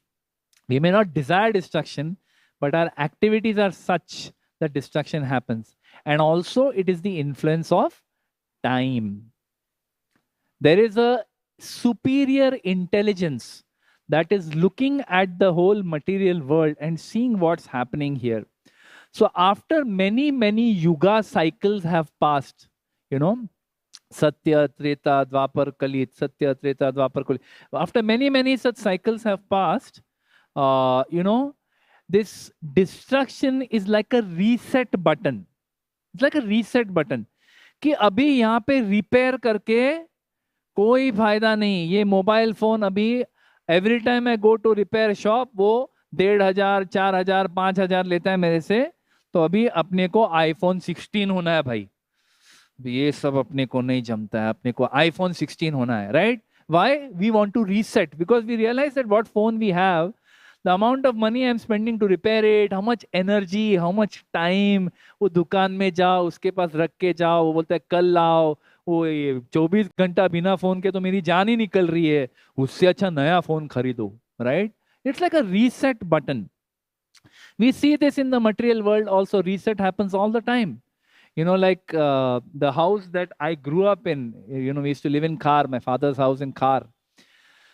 Speaker 2: We may not desire destruction, but our activities are such that destruction happens. And also it is the influence of time. There is a superior intelligence that is looking at the whole material world and seeing what's happening here. So after many, many yuga cycles have passed, Satya, Treta, Dwapar, Kalit, Satya, Treta, Dwapar, Kalit. After many, many such cycles have passed, this destruction is like a reset button. It's like a reset button. कि अभी यहाँ पे repair करके कोई फायदा नहीं. ये mobile phone अभी every time I go to repair shop वो 1500, 4000, 5000 लेता है मेरे से. तो अभी अपने को आईफोन 16 होना है भाई. ये सब अपने को नहीं जमता है, अपने को आईफोन 16 होना है, right? Why? We want to reset because we realize that what phone we have, the amount of money I'm spending to repair it, how much energy, how much time. वो दुकान में जाओ, उसके पास रख के जाओ, वो बोलता है कल लाओ. वो 24 घंटा बिना फोन के तो मेरी जान ही निकल रही है, उससे अच्छा नया फोन खरीदो, right? It's like a reset button. We see this in the material world also. Reset happens all the time. Like the house that I grew up in, we used to live in Khar, my father's house in Khar.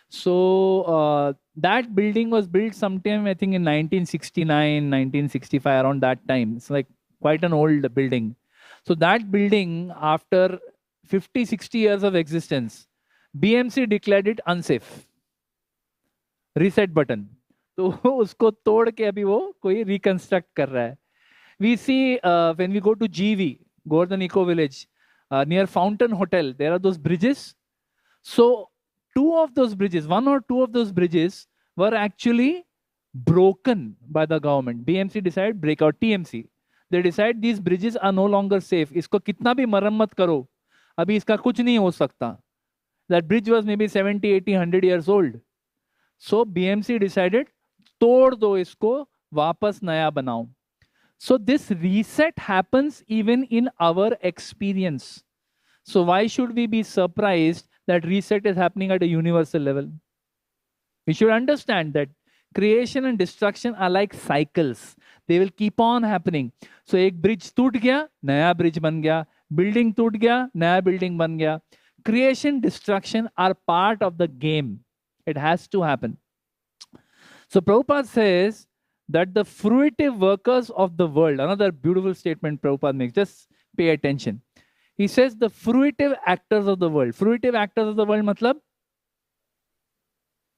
Speaker 2: So that building was built sometime, I think in 1969, 1965, around that time. It's like quite an old building. So that building, after 50, 60 years of existence, BMC declared it unsafe. Reset button. तो उसको तोड़ के अभी वो कोई reconstruct कर रहा है. We see when we go to GV, Govardhan Eco Village, near Fountain Hotel, there are those bridges. So one or two of those bridges were actually broken by the government. BMC decided break out. TMC. They decide these bridges are no longer safe. इसको कितना भी मरम्मत करो, अभी इसका कुछ नहीं हो सकता. That bridge was maybe 70, 80, 100 years old. So BMC decided तोड़ दो इसको, वापस नया बनाओ. So this reset happens even in our experience. So why should we be surprised that reset is happening at a universal level? We should understand that creation and destruction are like cycles. They will keep on happening. So एक bridge टूट गया, नया bridge बन गया. Building टूट गया, नया building बन गया. Creation, destruction are part of the game. It has to happen. So Prabhupada says that the fruitive workers of the world, another beautiful statement Prabhupada makes, just pay attention. He says the fruitive actors of the world. Fruitive actors of the world मतलब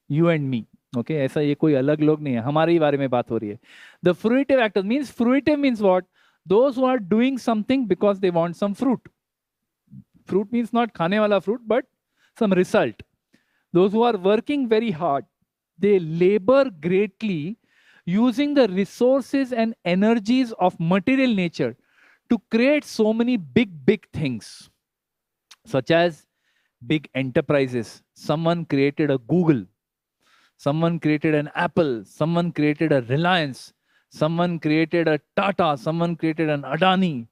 Speaker 2: you and me. Okay, ऐसा ये कोई अलग लोग नहीं है, हमारे ही बारे में बात हो रही है. The fruitive actors means, fruitive means what? Those who are doing something because they want some fruit. Fruit means not खाने वाला fruit, but some result. Those who are working very hard, they labor greatly using the resources and energies of material nature to create so many big things, such as big enterprises. Someone created a Google, someone created an Apple, someone created a Reliance, someone created a Tata, someone created an Adani.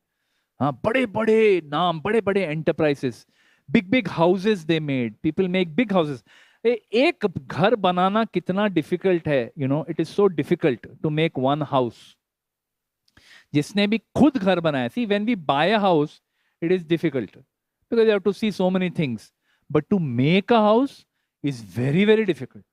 Speaker 2: बड़े बड़े नाम, बड़े बड़े enterprises, big houses they made. People make big houses. एक घर बनाना कितना difficult है, you know, it is so difficult to make one house. जिसने भी खुद घर बनाया, see, when we buy a house, it is difficult because you have to see so many things. But to make a house is very difficult.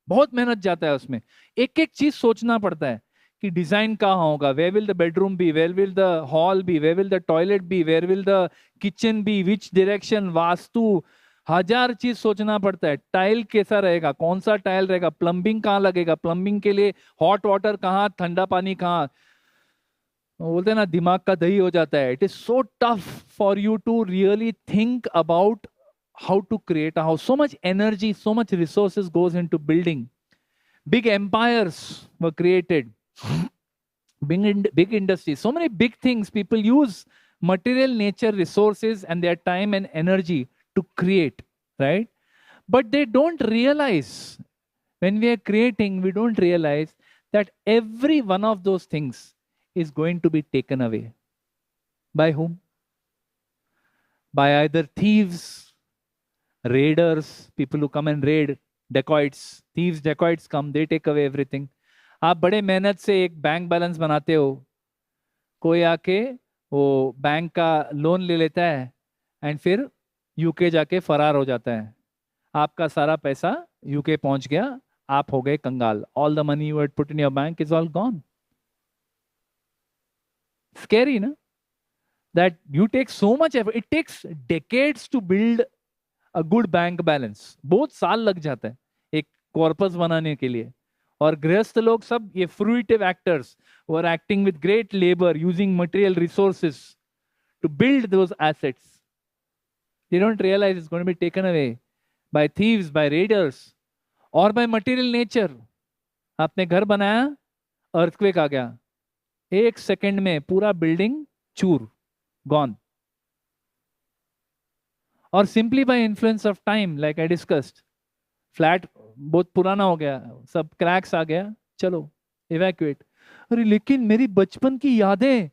Speaker 2: बहुत मेहनत जाता है उसमें, एक एक चीज सोचना पड़ता है कि डिजाइन कहाँ होगा, where will the bedroom be, where will the hall be, where will the toilet be, where will the kitchen be, which direction, vastu, हजार चीज सोचना पड़ता है. टाइल कैसा रहेगा, कौन सा टाइल रहेगा, प्लम्बिंग कहाँ लगेगा, प्लम्बिंग के लिए हॉट वाटर कहाँ, ठंडा पानी कहाँ, बोलते हैं ना दिमाग का दही हो जाता है. It is so tough for you to really think about how to create a house. So much energy, so much resources goes into building. Big empires were created. Big industries, so many big things. People use material nature resources and their time and energy to create, right? But they don't realize, when we are creating, we don't realize that every one of those things is going to be taken away. By whom? By either thieves, raiders, people who come and raid, dacoits, thieves, dacoits come, they take away everything. आप बड़े मेहनत से एक bank balance बनाते हो, कोई आके वो बैंक का लोन ले लेता है एंड फिर यूके जाके फरार हो जाता है. आपका सारा पैसा यूके पहुंच गया, आप हो गए कंगाल. All the money you had put in your bank is all gone. Scary, na? That you take so much effort. It takes decades to build a good bank balance. बहुत साल लग जाता है एक कॉर्पस बनाने के लिए. और गृहस्थ लोग सब ये fruitive actors who are acting with great labor, using material resources to build those assets. They don't realize it's going to be taken away by thieves, by raiders, or by material nature. आपने घर बनाया, earthquake आ गया, एक second में पूरा building चूर, gone. और simply by influence of time, like I discussed, flat बहुत पुराना हो गया, सब क्रैक्स आ गया, चलो इवैक्यूएट. अरे लेकिन मेरी बचपन की यादें,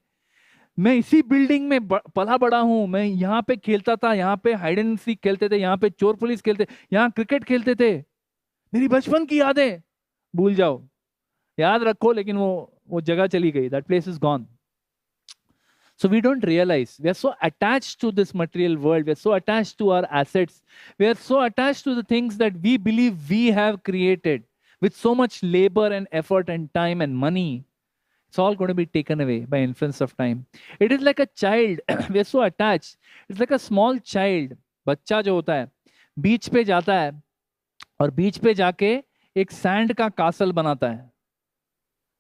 Speaker 2: मैं इसी बिल्डिंग में पला बड़ा हूं, मैं यहाँ पे खेलता था, यहाँ पे हाइड एंड सीक खेलते थे, यहाँ पे चोर पुलिस खेलते, यहाँ क्रिकेट खेलते थे, मेरी बचपन की यादें. भूल जाओ, याद रखो, लेकिन वो जगह चली गई. That place is gone. So we don't realize, we are so attached to this material world, we are so attached to our assets, we are so attached to the things that we believe we have created with so much labor and effort and time and money. It's all going to be taken away by influence of time. It is like a child. We are so attached. It's like a small child. बच्चा जो होता है बीच पे जाता है और बीच पे जाके एक सैंड का कासल बनाता है.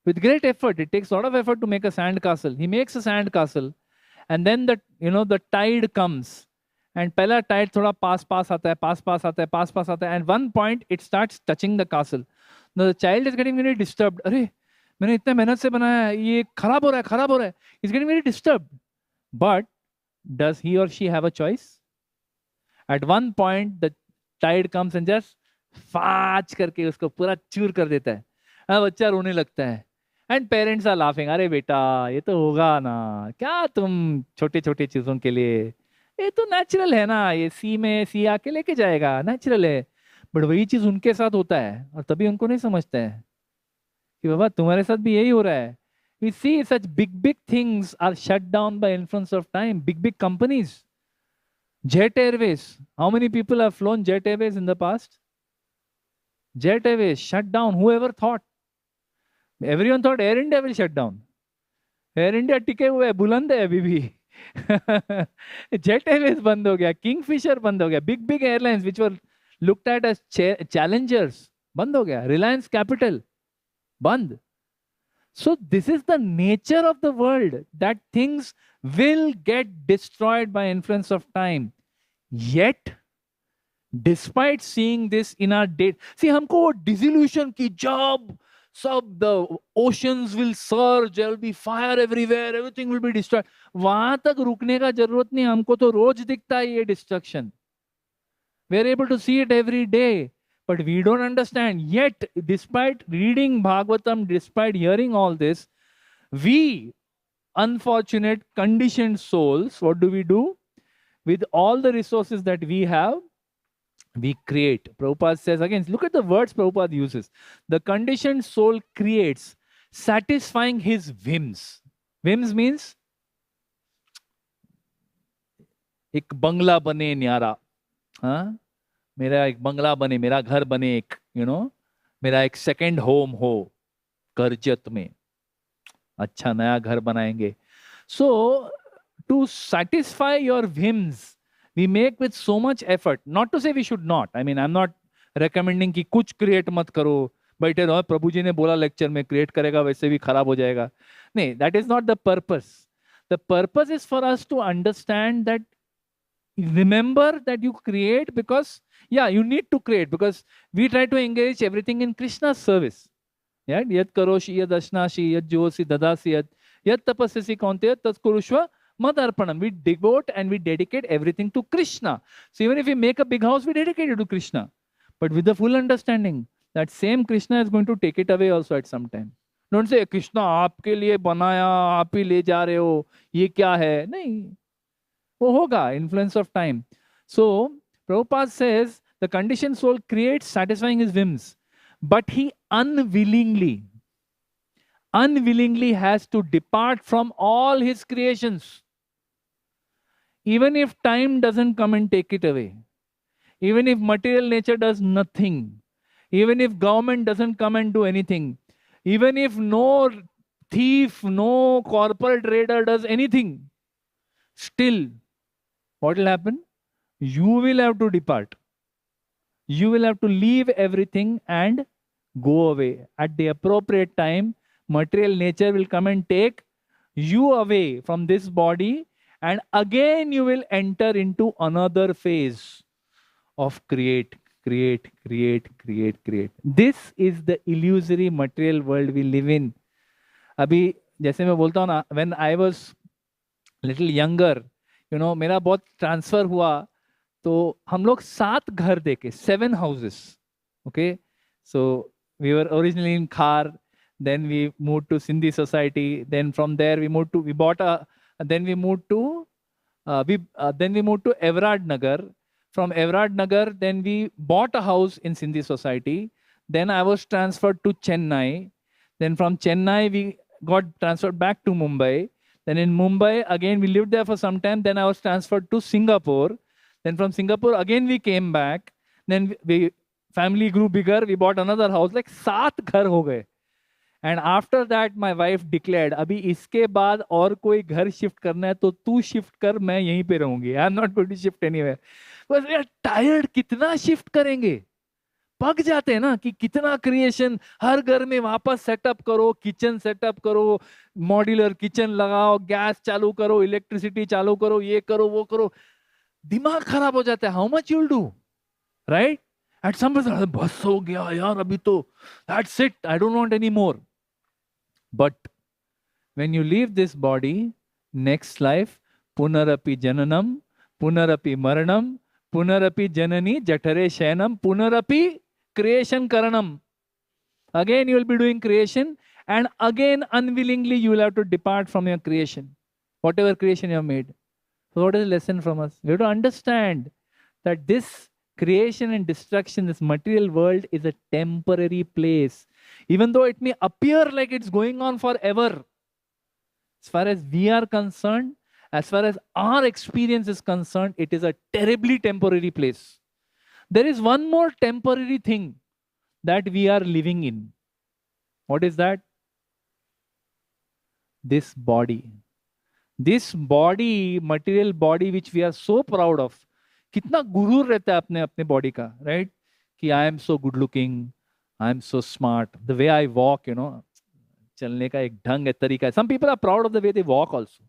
Speaker 2: With great effort, it takes a lot of effort to make a sand castle. He makes a sand castle, and then the tide comes, and पहला tide थोड़ा पास आता है, पास आता है, and one point it starts touching the castle. Now the child is getting very disturbed. अरे मैंने इतना मेहनत से बनाया है, ये खराब हो रहा है. He's getting very disturbed. But does he or she have a choice? At one point the tide comes and just फाच करके उसको पूरा चूर कर देता है. बच्चा रोने लगता है. एंड पेरेंट्स आर लाफिंग, अरे बेटा ये तो होगा ना, क्या तुम छोटे छोटे चीजों के लिए, ये तो नेचुरल है ना, ये सी आके लेके जाएगा, नेचुरल है. बट वही चीज उनके साथ होता है और तभी उनको नहीं समझते हैं कि बाबा तुम्हारे साथ भी यही हो रहा है. We see such big things are shut down by influence of time. Big companies. Jet Airways. How many people have flown Jet Airways in the past? Jet Airways shut down. Whoever thought? Everyone thought Air India will shut down. Air India टिके हुए है, बुलंद है अभी भी. Jet Airways बंद हो गया, Kingfisher बंद हो गया, big airlines which were looked at as challengers बंद हो गया, Reliance Capital बंद. So this is the nature of the world, that things will get destroyed by influence of time. Yet, despite seeing this in our day, see हमको disillusion की जब सब the oceans will surge, there will be fire everywhere, everything will be destroyed. वहां तक रुकने का जरूरत नहीं, हमको तो रोज दिखता है ये destruction. We are able to see it every day, but we don't understand. Yet, despite reading Bhagavatam, despite hearing all this, we, unfortunate, conditioned souls, what do? With all the resources that we have, we create. Prabhupada says again, look at the words Prabhupada uses. The conditioned soul creates, satisfying his whims. Whims means एक बंगला बने न्यारा, हाँ, मेरा एक बंगला बने, मेरा घर बने एक, मेरा एक सेकंड होम हो करजत में, अच्छा नया घर बनाएंगे. So to satisfy your whims, we make with so much effort. Not to say we should not. I mean, I'm not recommending कि कुछ create मत करो, बैठे रहो, प्रभु जी ने बोला लेक्चर में create करेगा वैसे भी खराब हो जाएगा. नहीं, that is not the purpose. The purpose is for us to understand that, remember that you create because, yeah, you need to create because we try to engage everything in Krishna's service. Yeah, yad karoshi, yad ashnashi, yad josi, dadasi, yad tapasyasi kaunteya, tad kurushva madarpanam. We devote and we dedicate everything to Krishna. So even if we make a big house, we dedicate it to Krishna. But with the full understanding that same Krishna is going to take it away also at some time. Don't say, Krishna आपके लिए बनाया, आप ही ले जा रहे हो, ये क्या है? नहीं, वो होगा, influence of time. So Prabhupada says, the conditioned soul creates, satisfying his whims, but he unwillingly has to depart from all his creations. Even if time doesn't come and take it away, even if material nature does nothing, even if government doesn't come and do anything, even if no thief, no corporate raider does anything, still, what will happen? You will have to depart. You will have to leave everything and go away. At the appropriate time, material nature will come and take you away from this body, and again you will enter into another phase of create. This is the illusory material world we live in. अभी जैसे मैं बोलता हूँ ना, when I was little younger, मेरा बहुत transfer हुआ, तो हम लोग 7 घर देखे, 7 houses. Okay, so we were originally in Khar, then we moved to Sindhi society, then from there we moved to Everard Nagar. From Everard Nagar, then we bought a house in Sindhi society. Then I was transferred to Chennai. Then from Chennai, we got transferred back to Mumbai. Then in Mumbai, again, we lived there for some time. Then I was transferred to Singapore. Then from Singapore, again, we came back. Then family grew bigger. We bought another house. Like 7 घर हो गए. And after that, my wife declared, अभी इसके बाद और कोई घर shift करना है तो तू शिफ्ट कर, मैं यहीं पे रहूंगी. I am not going to shift anywhere. Because we are tired. कितना शिफ्ट करेंगे? पक जाते हैं ना कि कितना क्रिएशन, हर घर में वापस सेटअप करो, किचन सेटअप करो, मॉड्यूलर किचन लगाओ, गैस चालू करो, इलेक्ट्रिसिटी चालू करो, ये करो, वो करो, दिमाग खराब हो जाता है. How much you will do, right? At some point बस हो गया यार, अभी तो that's it, I don't want any more. But when you leave this body, next life, पुनरपि जननम, पुनरपि मरणम, पुनरपि जननी जठरे शयनम, पुनरपि creation karanam. Again you will be doing creation, and again unwillingly you will have to depart from your creation, whatever creation you have made. So what is the lesson from us? We have to understand that this creation and destruction, this material world, is a temporary place. Even though it may appear like it's going on forever, as far as we are concerned, as far as our experience is concerned, it is a terribly temporary place. There is one more temporary thing that we are living in. What is that? This body. This body, material body, which we are so proud of. कितना गुरूर रहता है अपने अपने body का, right? कि I am so good looking, I am so smart, the way I walk, चलने का एक ढंग है, तरीका है. Some people are proud of the way they walk also.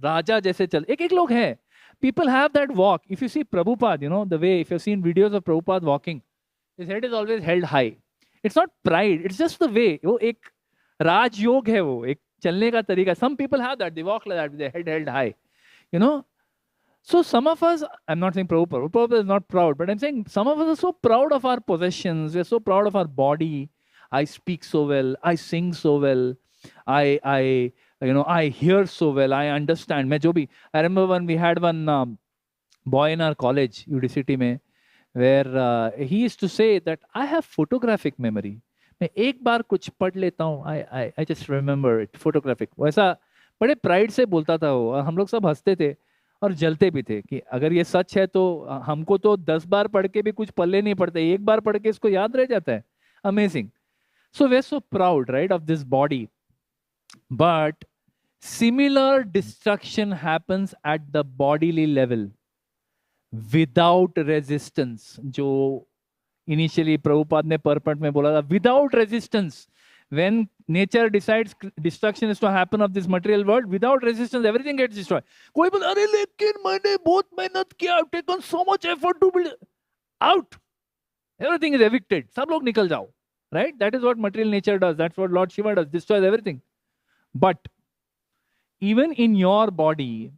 Speaker 2: राजा जैसे चल, एक लोग हैं. People have that walk. If you see Prabhupada, the way, if you've seen videos of Prabhupada walking, his head is always held high. It's not pride, it's just the way. वो एक राजयोग है, वो एक चलने का तरीका. Some people have that, they walk like that with their head held high, you know. So some of us, I'm not saying Prabhupada is not proud, but I'm saying some of us are so proud of our possessions, we're so proud of our body. I speak so well, I sing so well, I I hear so well, I understand. मैं जो भी, I remember when we had one boy in our college, UDCT में, where he used to say that I have photographic memory. मैं एक बार कुछ पढ़ लेता हूँ, I just remember it, photographic. वैसा बड़े प्राइड से बोलता था वो, और हम लोग सब हंसते थे और जलते भी थे कि अगर ये सच है तो हमको तो 10 बार पढ़ के भी कुछ पल्ले नहीं पड़ते, एक बार पढ़ के इसको याद रह जाता है. Amazing. So we're so proud, right, of this body. But similar destruction happens at the bodily level without resistance. जो initially Prabhupada ने परपट में बोला था, without resistance. When nature decides destruction is to happen of this material world, without resistance, everything gets destroyed. कोई बोला, अरे लेकिन मैंने बहुत मेहनत किया, I've taken so much effort to build. Out. Everything is evicted. सब लोग निकल जाओ. Right? That is what material nature does. That's what Lord Shiva does. Destroys everything. But even in your body,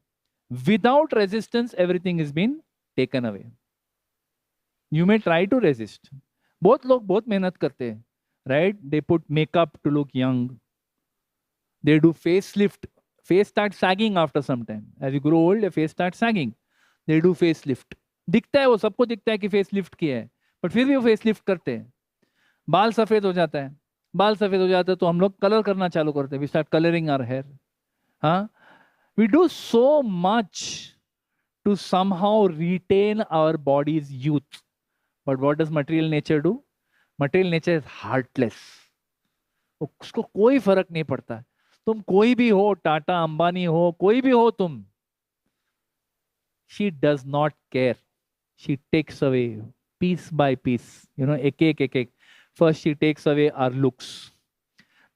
Speaker 2: without resistance, everything is been taken away. You may try to resist. बहुत लोग बहुत मेहनत करते हैं, right? They put makeup to look young. They do facelift. Face starts sagging after some time. As you grow old, your face starts sagging. They do facelift. दिखता है वो, सबको दिखता है कि facelift किया है, but फिर भी वो facelift करते हैं. बाल सफेद हो जाता है, बाल सफेद हो जाता है तो हम लोग कलर करना चालू करते हैं. We start coloring our hair. हाँ, we do so much to somehow retain our body's youth. But what does material nature do? Material nature is heartless. उसको कोई फर्क नहीं पड़ता. तुम कोई भी हो, टाटा अंबानी हो, कोई भी हो तुम, she does not care. She takes away piece by piece. एक. First she takes away our looks.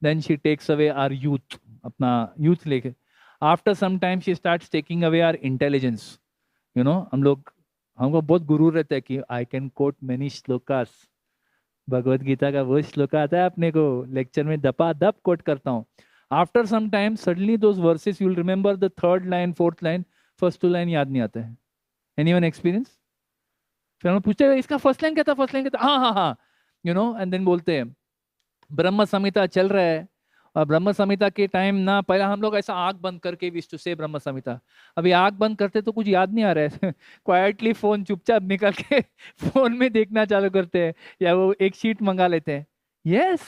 Speaker 2: Then she takes away our youth. अपना youth लेके. After some time she starts taking away our intelligence. हमको बहुत गुरूर रहता है कि I can quote many shlokas. Bhagavad Gita का वो श्लोका आता है अपने को लेक्चर में दपा दप कोट करता हूँ. After some time, suddenly those verses you'll remember the third line, fourth line, first two line याद नहीं आता है. Anyone experience? फिर हम पूछते हैं इसका फर्स्ट लाइन क्या था, फर्स्ट लाइन क्या था, हाँ, एंड देन बोलते हैं ब्रह्म संहिता चल रहा है, और ब्रह्म संहिता के टाइम ना पहले हम लोग ऐसा आंख बंद करके विश टू से ब्रह्म संहिता. अभी आंख बंद करते तो कुछ याद नहीं आ रहा है. क्वाइटली फोन चुपचाप निकाल के फोन में देखना चालू करते हैं, या वो एक शीट मंगा लेते हैं. Yes,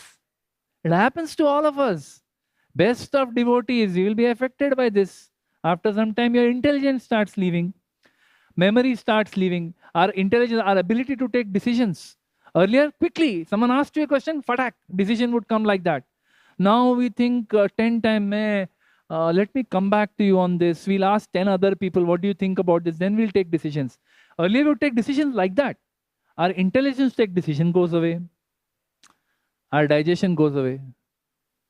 Speaker 2: it happens to all of us. Best of devotees, you will be affected by this. After some time, your intelligence starts leaving. Memory starts leaving. Our intelligence, our ability to take decisions. Earlier, quickly, someone asked you a question, fatak, decision would come like that. Now we think 10 times, let me come back to you on this. We'll ask 10 other people, what do you think about this? Then we'll take decisions. Earlier, we would take decisions like that. Our intelligence take decision goes away. Our digestion goes away.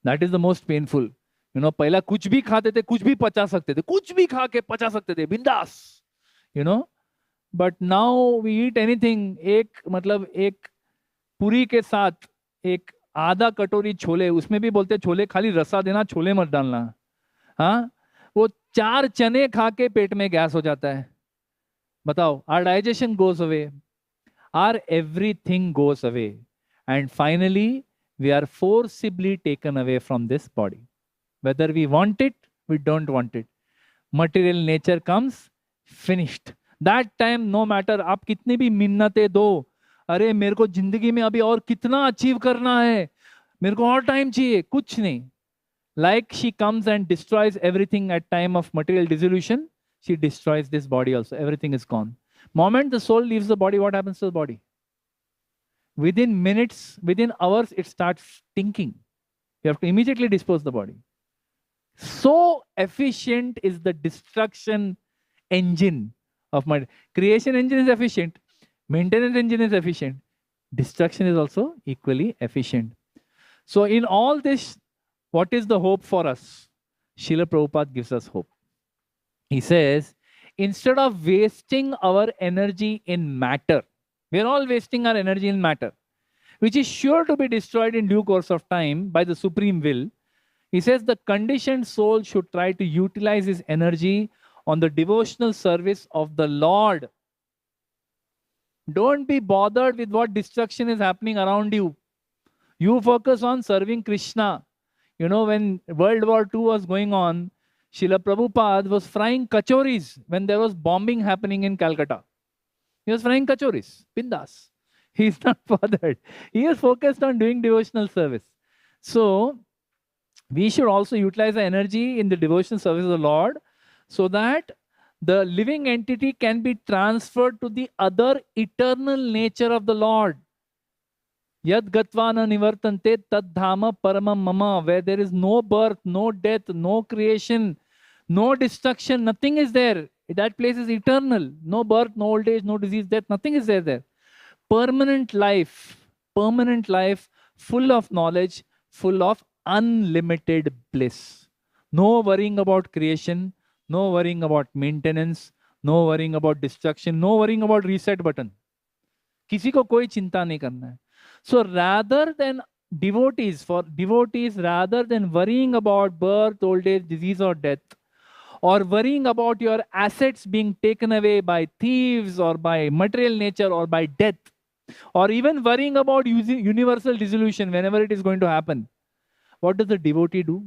Speaker 2: That is the most painful. पहला कुछ भी खाते थे, कुछ भी पचा सकते थे, कुछ भी खा के पचा सकते थे, बिंदास. But now we eat anything. एक पूरी के साथ एक आधा कटोरी छोले, उसमें भी बोलते छोले खाली रसा देना, छोले मत डालना. हाँ, वो 4 चने खा के पेट में गैस हो जाता है. बताओ, our digestion goes away, our everything goes away, and finally we are forcibly taken away from this body. Whether we want it, we don't want it. Material nature comes, finished. That time, no matter आप कितनी भी मिन्नतें दो, अरे मेरे को जिंदगी में अभी और कितना अचीव करना है, मेरे को और टाइम चाहिए, कुछ नहीं. Like she comes and destroys everything at time of material dissolution, she destroys this body also. Everything is gone. Moment the soul leaves the body, what happens to the body? Within minutes, within hours, it starts stinking. You have to immediately dispose the body. So efficient is the destruction engine of my creation engine is efficient. Maintenance engine is efficient. Destruction is also equally efficient. So in all this, what is the hope for us? Srila Prabhupada gives us hope. He says, instead of wasting our energy in matter, we are all wasting our energy in matter. which is sure to be destroyed in due course of time by the supreme will. He says the conditioned soul should try to utilize his energy on the devotional service of the Lord. Don't be bothered with what destruction is happening around you. You focus on serving Krishna. You know, when World War II was going on, Srila Prabhupada was frying kachoris when there was bombing happening in Calcutta. He was frying kachoris, bindas. He is not bothered. He is focused on doing devotional service. So, we should also utilize the energy in the devotional service of the Lord so that the living entity can be transferred to the other eternal nature of the Lord. Yad gatvana nivartante tad dhama paramam mama, where there is no birth, no death, no creation, no destruction, nothing is there. That place is eternal. No birth, no old age, no disease, death, nothing is there. Permanent life, full of knowledge, full of unlimited bliss. No worrying about creation, no worrying about maintenance, no worrying about destruction, no worrying about reset button. किसी को कोई चिंता नहीं करना है. So rather than rather than worrying about birth, old age, disease or death, or worrying about your assets being taken away by thieves or by material nature or by death, or even worrying about universal dissolution whenever it is going to happen, what does the devotee do?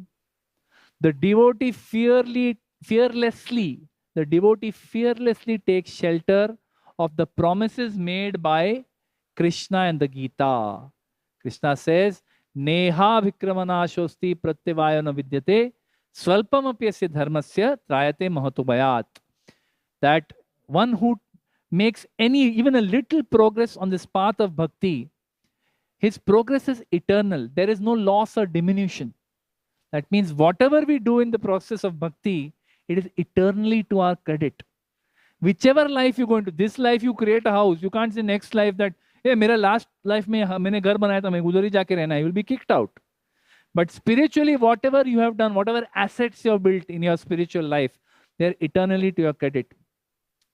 Speaker 2: The devotee fearlessly takes shelter of the promises made by Krishna and the Gita. Krishna says, Neha vikramanashosti pratyavayana vidyate swalpamapyasya dharmasya trayate mahatubayat. That one who makes even a little progress on this path of bhakti, his progress is eternal. There is no loss or diminution. That means whatever we do in the process of bhakti, it is eternally to our credit. Whichever life you go into, this life you create a house, you can't say next life that, hey, mera last life mein maine ghar banaya tha, main udhar hi jaake rehna. You will be kicked out. But spiritually, whatever you have done, whatever assets you have built in your spiritual life, they are eternally to your credit.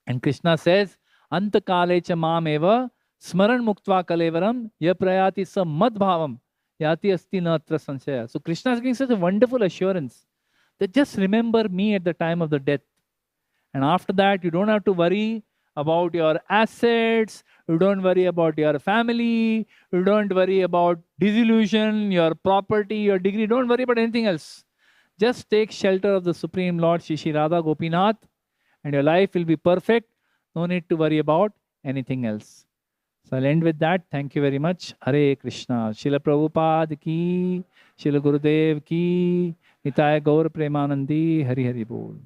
Speaker 2: And Krishna says, Antakale cha mam eva smaran muktva kalevaram ya prayati sa madbhavam yati asti natra sanshaya. So Krishna is giving such a wonderful assurance that just remember me at the time of the death. And after that, you don't have to worry about your assets, you don't worry about your family, you don't worry about disillusion, your property, your degree, don't worry about anything else. Just take shelter of the Supreme Lord, Shri Radha Gopinath, and your life will be perfect. No need to worry about anything else. So I'll end with that. Thank you very much. Hare Krishna. Srila Prabhupada ki, Srila Gurudev ki, Nitaya Gaur Premanandi, Hari Hari Bol.